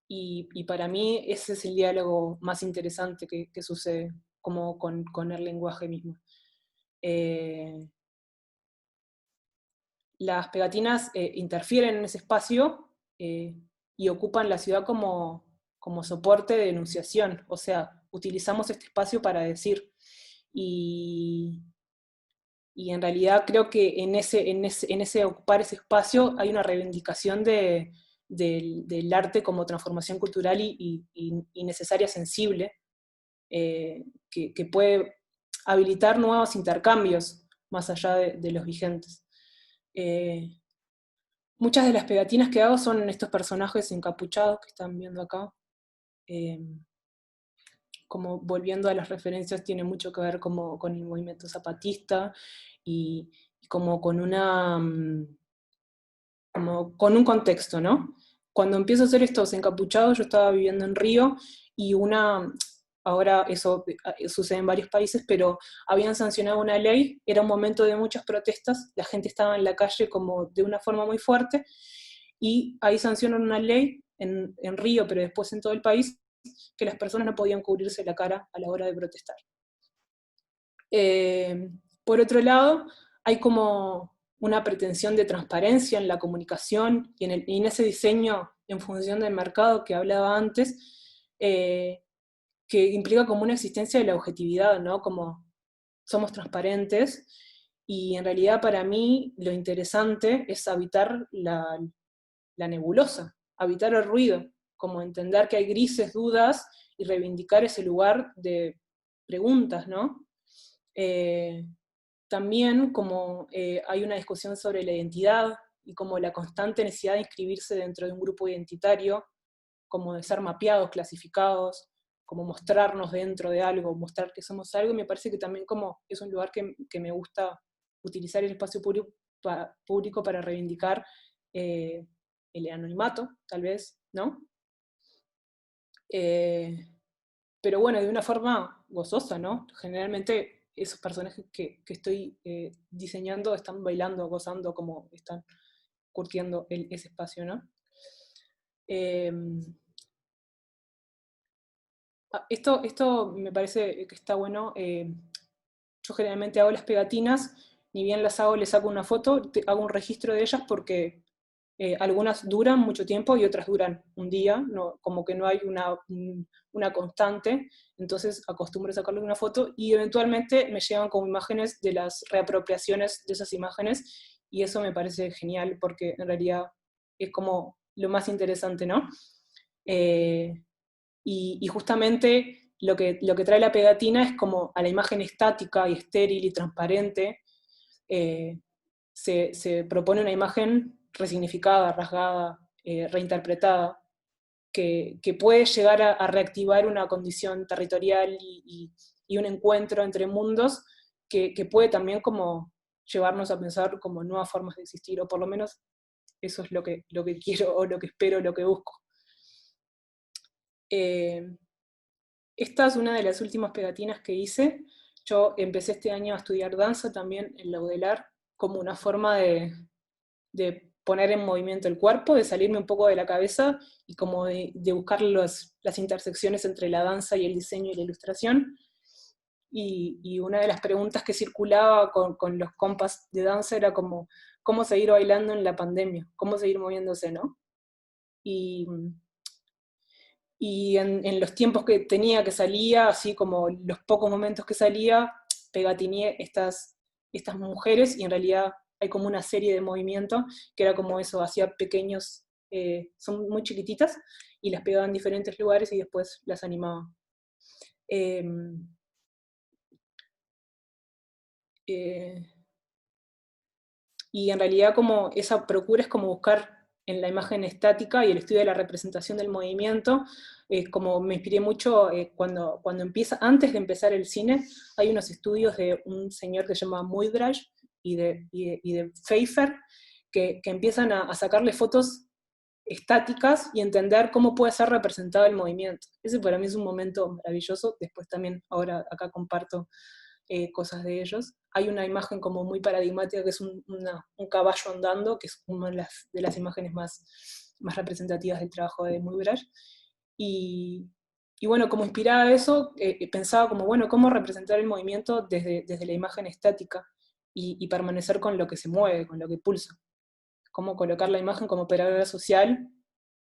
Y para mí ese es el diálogo más interesante que sucede como con el lenguaje mismo. Las pegatinas interfieren en ese espacio y ocupan la ciudad como soporte de enunciación, o sea, utilizamos este espacio para decir. Y en realidad creo que en ese ocupar ese espacio hay una reivindicación del arte como transformación cultural y necesaria, sensible, que puede habilitar nuevos intercambios más allá de los vigentes. Muchas de las pegatinas que hago son estos personajes encapuchados que están viendo acá. Como volviendo a las referencias, tiene mucho que ver como con el movimiento zapatista y como con con un contexto, ¿no? Cuando empiezo a hacer estos encapuchados, yo estaba viviendo en Río, y ahora eso sucede en varios países, pero habían sancionado una ley, era un momento de muchas protestas, la gente estaba en la calle como de una forma muy fuerte, y ahí sancionan una ley en Río, pero después en todo el país, que las personas no podían cubrirse la cara a la hora de protestar. Por otro lado, hay como una pretensión de transparencia en la comunicación y en ese diseño en función del mercado que hablaba antes, que implica como una existencia de la objetividad, ¿no? Como somos transparentes, y en realidad para mí lo interesante es habitar la nebulosa, habitar el ruido, como entender que hay grises, dudas, y reivindicar ese lugar de preguntas, ¿no? También como hay una discusión sobre la identidad, y como la constante necesidad de inscribirse dentro de un grupo identitario, como de ser mapeados, clasificados, como mostrarnos dentro de algo, mostrar que somos algo. Me parece que también como es un lugar que me gusta utilizar el espacio público para reivindicar el anonimato, tal vez, ¿no? Pero bueno, de una forma gozosa, ¿no? Generalmente esos personajes que estoy diseñando están bailando, gozando, como están curtiendo ese espacio, ¿no? Esto me parece que está bueno. Yo generalmente hago las pegatinas, ni bien las hago, les saco una foto, hago un registro de ellas, porque algunas duran mucho tiempo y otras duran un día, no, como que no hay una constante, entonces acostumbro a sacarle una foto, y eventualmente me llegan como imágenes de las reapropiaciones de esas imágenes, y eso me parece genial, porque en realidad es como lo más interesante, ¿no? Y justamente lo que trae la pegatina es como a la imagen estática y estéril y transparente, se propone una imagen resignificada, rasgada, reinterpretada, que puede llegar a reactivar una condición territorial y un encuentro entre mundos que puede también como llevarnos a pensar como nuevas formas de existir, o por lo menos eso es lo que quiero, o lo que espero, lo que busco. Esta es una de las últimas pegatinas que hice. Yo empecé este año a estudiar danza también en la UDELAR, como una forma de poner en movimiento el cuerpo, de salirme un poco de la cabeza, y como de buscar las intersecciones entre la danza y el diseño y la ilustración. Y una de las preguntas que circulaba con los compas de danza era como, ¿cómo seguir bailando en la pandemia? ¿Cómo seguir moviéndose, no? Y y en los tiempos que tenía, que salía, así como los pocos momentos que salía, pegatineé estas mujeres, y en realidad hay como una serie de movimientos, que era como eso, hacía pequeños, son muy chiquititas, y las pegaba en diferentes lugares y después las animaba. Eh, y en realidad como esa procura es como buscar en la imagen estática y el estudio de la representación del movimiento, como me inspiré mucho cuando empieza, antes de empezar el cine, hay unos estudios de un señor que se llama Muybridge y de Pfeiffer, que empiezan a sacarle fotos estáticas y entender cómo puede ser representado el movimiento. Ese para mí es un momento maravilloso. Después también ahora acá comparto cosas de ellos. Hay una imagen como muy paradigmática que es un caballo andando, que es una de las imágenes más representativas del trabajo de Muybridge. Y bueno, como inspirada a eso, pensaba como, bueno, cómo representar el movimiento desde la imagen estática y permanecer con lo que se mueve, con lo que pulsa. Cómo colocar la imagen como operadora social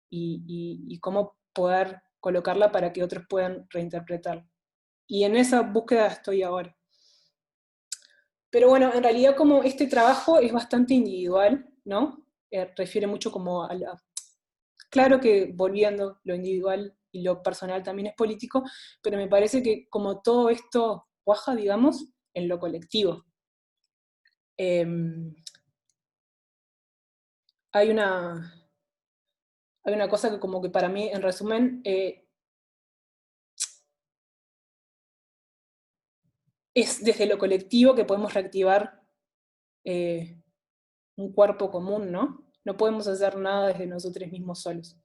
y cómo poder colocarla para que otros puedan reinterpretarla. Y en esa búsqueda estoy ahora. Pero bueno, en realidad como este trabajo es bastante individual, ¿no? Refiere mucho como a la... Claro que volviendo, lo individual y lo personal también es político, pero me parece que como todo esto cuaja, digamos, en lo colectivo. Hay una cosa que como que para mí, en resumen, es desde lo colectivo que podemos reactivar un cuerpo común, ¿no? No podemos hacer nada desde nosotros mismos solos.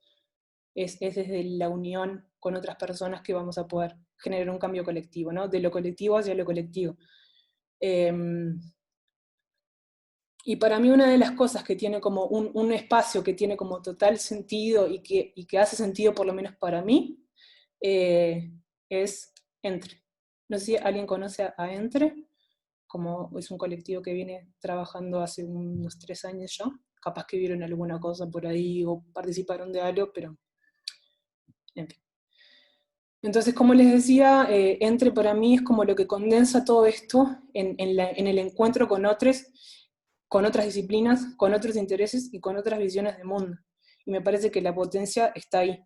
Es desde la unión con otras personas que vamos a poder generar un cambio colectivo, ¿no? De lo colectivo hacia lo colectivo. Y para mí una de las cosas que tiene como un espacio que tiene como total sentido y que hace sentido por lo menos para mí, es Entre. No sé si alguien conoce a Entre, como es un colectivo que viene trabajando hace unos 3 años ya, capaz que vieron alguna cosa por ahí o participaron de algo, pero en fin. Entonces, como les decía, Entre para mí es como lo que condensa todo esto en el encuentro con otras disciplinas, con otros intereses y con otras visiones de mundo. Y me parece que la potencia está ahí.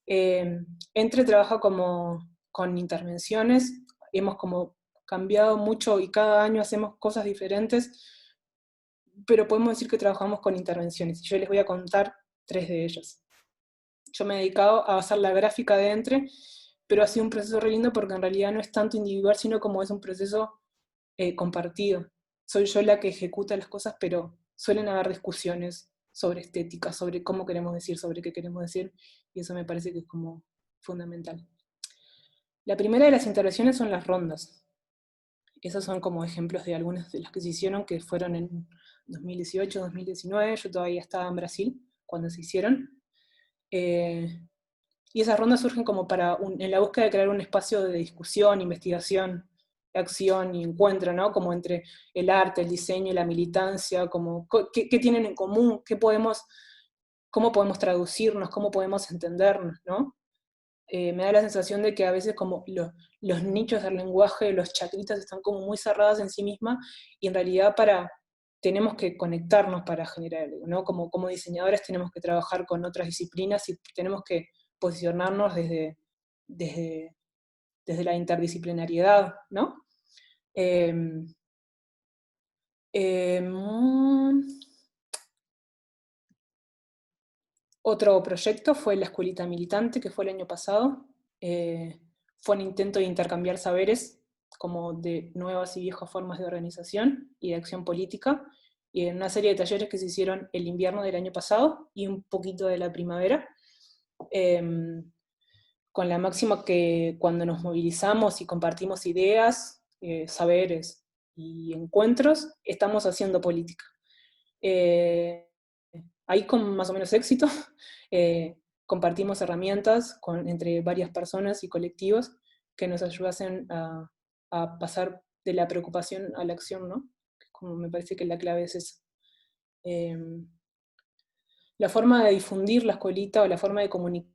Entre trabaja con intervenciones, hemos como cambiado mucho y cada año hacemos cosas diferentes, pero podemos decir que trabajamos con intervenciones, y yo les voy a contar 3 de ellas. Yo me he dedicado a hacer la gráfica de Entre, pero ha sido un proceso re lindo porque en realidad no es tanto individual, sino como es un proceso compartido. Soy yo la que ejecuta las cosas, pero suelen haber discusiones sobre estética, sobre cómo queremos decir, sobre qué queremos decir, y eso me parece que es como fundamental. La primera de las intervenciones son las rondas. Esos son como ejemplos de algunas de las que se hicieron, que fueron en 2018, 2019, yo todavía estaba en Brasil cuando se hicieron. Y esas rondas surgen como en la búsqueda de crear un espacio de discusión, investigación, acción y encuentro, ¿no? Como entre el arte, el diseño y la militancia, como qué tienen en común, cómo podemos traducirnos, cómo podemos entendernos, ¿no? Me da la sensación de que a veces como los nichos del lenguaje, los chacritas están como muy cerradas en sí mismas, y en realidad tenemos que conectarnos para generar algo, ¿no? Como diseñadores tenemos que trabajar con otras disciplinas y tenemos que posicionarnos desde la interdisciplinariedad, ¿no? Otro proyecto fue la Escuelita Militante, que fue el año pasado. Fue un intento de intercambiar saberes, como de nuevas y viejas formas de organización y de acción política, y en una serie de talleres que se hicieron el invierno del año pasado y un poquito de la primavera, con la máxima que cuando nos movilizamos y compartimos ideas, saberes y encuentros, estamos haciendo política. Ahí con más o menos éxito, compartimos herramientas entre varias personas y colectivos que nos ayudasen a pasar de la preocupación a la acción, ¿no? Como me parece que la clave es eso. La forma de difundir la escuelita o la forma de comunicar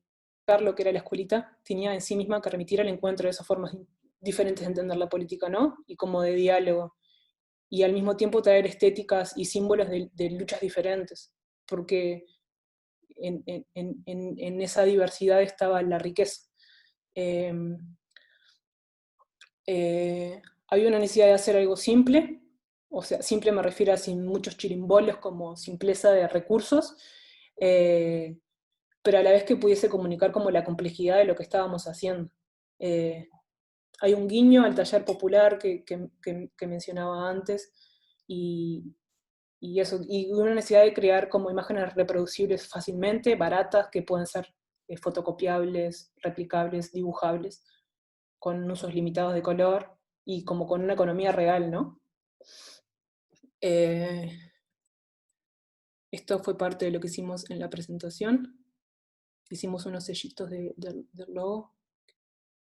lo que era la escuelita, tenía en sí misma que remitir al encuentro de esas formas diferentes de entender la política, ¿no? Y como de diálogo. Y al mismo tiempo traer estéticas y símbolos de luchas diferentes, porque en esa diversidad estaba la riqueza. Había una necesidad de hacer algo simple, o sea, simple me refiero a sin muchos chirimbolos, como simpleza de recursos, pero a la vez que pudiese comunicar como la complejidad de lo que estábamos haciendo. Hay un guiño al taller popular que mencionaba antes, y eso, y una necesidad de crear como imágenes reproducibles fácilmente, baratas, que pueden ser fotocopiables, replicables, dibujables, con usos limitados de color, y como con una economía real, ¿no? Esto fue parte de lo que hicimos en la presentación. Hicimos unos sellitos del logo.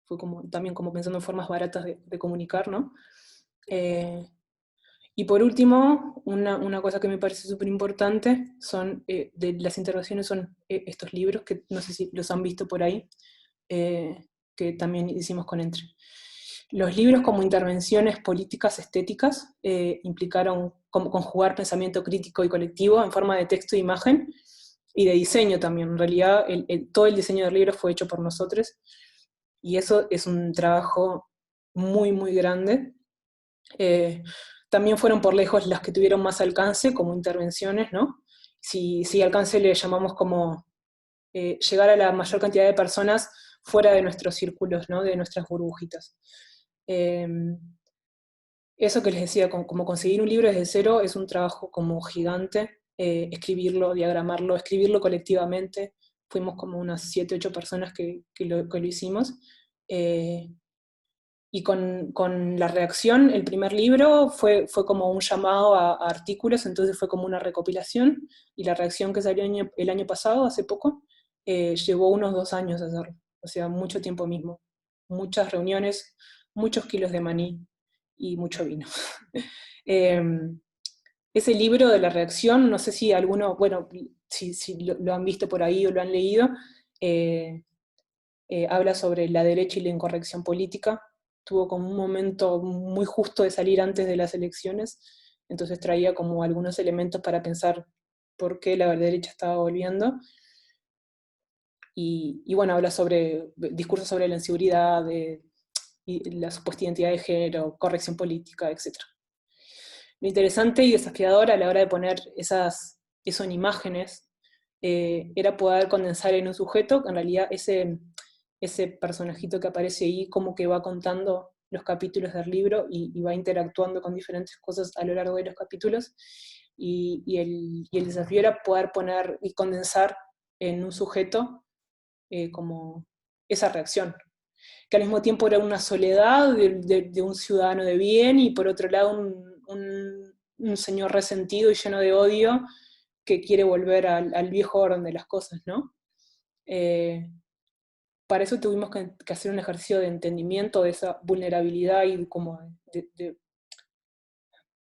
Fue como, también como pensando en formas baratas de comunicar, ¿no? Y por último, una cosa que me parece súper importante son, de las intervenciones son estos libros, que no sé si los han visto por ahí, que también hicimos con Entre. Los libros como intervenciones políticas estéticas implicaron como conjugar pensamiento crítico y colectivo en forma de texto e imagen, y de diseño también. En realidad, todo el diseño del libro fue hecho por nosotros, y eso es un trabajo muy, muy grande. También fueron por lejos las que tuvieron más alcance como intervenciones, ¿no? Si alcance le llamamos como llegar a la mayor cantidad de personas fuera de nuestros círculos, ¿no? De nuestras burbujitas. Eso que les decía, como conseguir un libro desde cero es un trabajo como gigante, escribirlo, diagramarlo, escribirlo colectivamente. Fuimos como unas 7, 8 personas que lo hicimos. Y con la reacción, el primer libro fue como un llamado a artículos, entonces fue como una recopilación, y la reacción que salió el año pasado, hace poco, llevó unos 2 años hacerlo, o sea, mucho tiempo mismo, muchas reuniones, muchos kilos de maní y mucho vino. Ese libro de la reacción, no sé si alguno, bueno, si lo han visto por ahí o lo han leído, habla sobre la derecha y la incorrección política. Tuvo como un momento muy justo de salir antes de las elecciones, entonces traía como algunos elementos para pensar por qué la derecha estaba volviendo. Y bueno, habla sobre discursos sobre la inseguridad, y la supuesta identidad de género, corrección política, etc. Lo interesante y desafiador a la hora de poner eso en imágenes era poder condensar en un sujeto, en realidad ese personajito que aparece ahí como que va contando los capítulos del libro y va interactuando con diferentes cosas a lo largo de los capítulos, y el desafío era poder poner y condensar en un sujeto como esa reacción, que al mismo tiempo era una soledad de un ciudadano de bien, y por otro lado un señor resentido y lleno de odio que quiere volver al viejo orden de las cosas, ¿no? Para eso tuvimos que hacer un ejercicio de entendimiento de esa vulnerabilidad, y como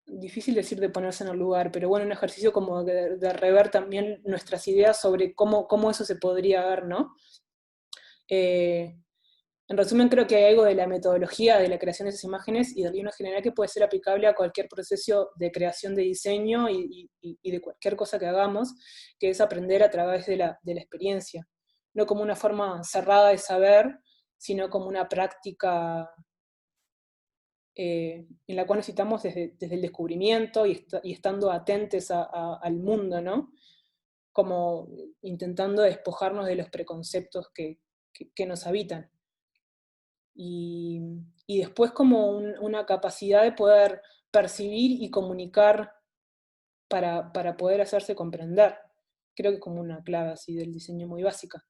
difícil decir de ponerse en el lugar, pero bueno, un ejercicio como de rever también nuestras ideas sobre cómo eso se podría ver, ¿no? En resumen, creo que hay algo de la metodología de la creación de esas imágenes y del libro en general que puede ser aplicable a cualquier proceso de creación de diseño y de cualquier cosa que hagamos, que es aprender a través de la experiencia. No como una forma cerrada de saber, sino como una práctica en la cual necesitamos desde el descubrimiento y estando atentos al mundo, ¿no? Como intentando despojarnos de los preconceptos que nos habitan. Y después como una capacidad de poder percibir y comunicar para poder hacerse comprender. Creo que como una clave así del diseño muy básica.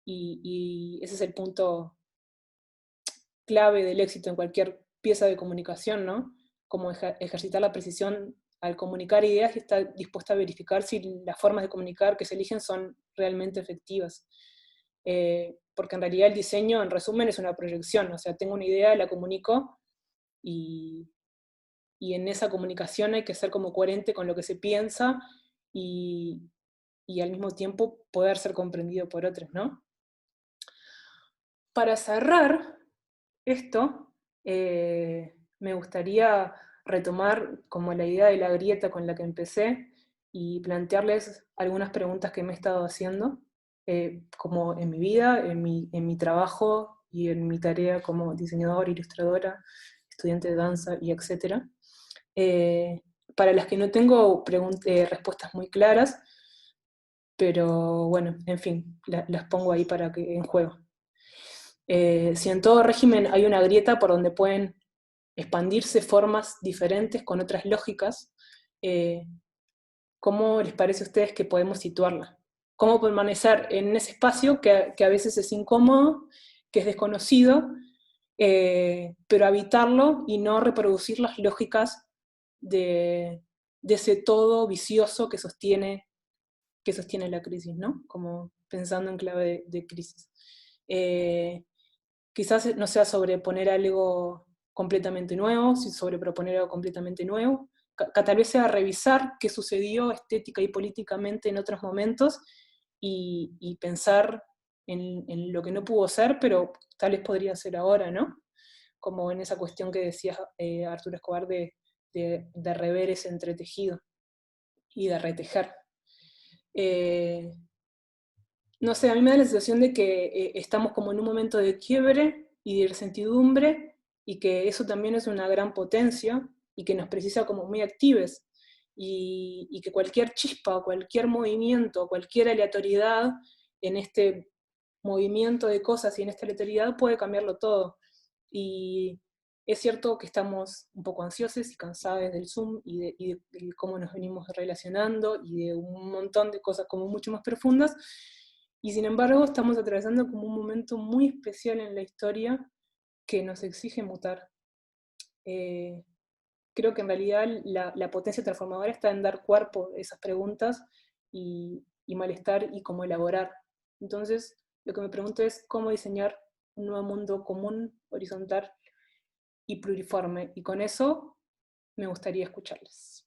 Y ese es el punto clave del éxito en cualquier pieza de comunicación, ¿no? Como ejercitar la precisión al comunicar ideas y estar dispuesta a verificar si las formas de comunicar que se eligen son realmente efectivas. Porque en realidad el diseño, en resumen, es una proyección, o sea, tengo una idea, la comunico, y en esa comunicación hay que ser como coherente con lo que se piensa, y al mismo tiempo poder ser comprendido por otros, ¿no? Para cerrar esto, me gustaría retomar como la idea de la grieta con la que empecé y plantearles algunas preguntas que me he estado haciendo, como en mi vida, en mi trabajo y en mi tarea como diseñadora, ilustradora, estudiante de danza y etcétera. Para las que no tengo respuestas muy claras, pero bueno, en fin, las pongo ahí para que en juego. Si en todo régimen hay una grieta por donde pueden expandirse formas diferentes con otras lógicas, ¿cómo les parece a ustedes que podemos situarla? ¿Cómo permanecer en ese espacio que a veces es incómodo, que es desconocido, pero habitarlo y no reproducir las lógicas de ese todo vicioso que sostiene la crisis, ¿no? Como pensando en clave de crisis. Quizás no sea sobreponer algo completamente nuevo, si sobreproponer algo completamente nuevo, tal vez sea revisar qué sucedió estética y políticamente en otros momentos y pensar en lo que no pudo ser, pero tal vez podría ser ahora, ¿no? Como en esa cuestión que decía Arturo Escobar de rever ese entretejido y de retejer. No sé, a mí me da la sensación de que estamos como en un momento de quiebre y de incertidumbre, y que eso también es una gran potencia, y que nos precisa como muy actives, y que cualquier chispa, cualquier movimiento, cualquier aleatoriedad en este movimiento de cosas y en esta aleatoriedad puede cambiarlo todo. Y es cierto que estamos un poco ansiosos y cansados del Zoom y de cómo nos venimos relacionando y de un montón de cosas como mucho más profundas, y sin embargo estamos atravesando como un momento muy especial en la historia que nos exige mutar. Creo que en realidad la potencia transformadora está en dar cuerpo a esas preguntas y malestar y cómo elaborar. Entonces, lo que me pregunto es cómo diseñar un nuevo mundo común, horizontal y pluriforme. Y con eso me gustaría escucharles.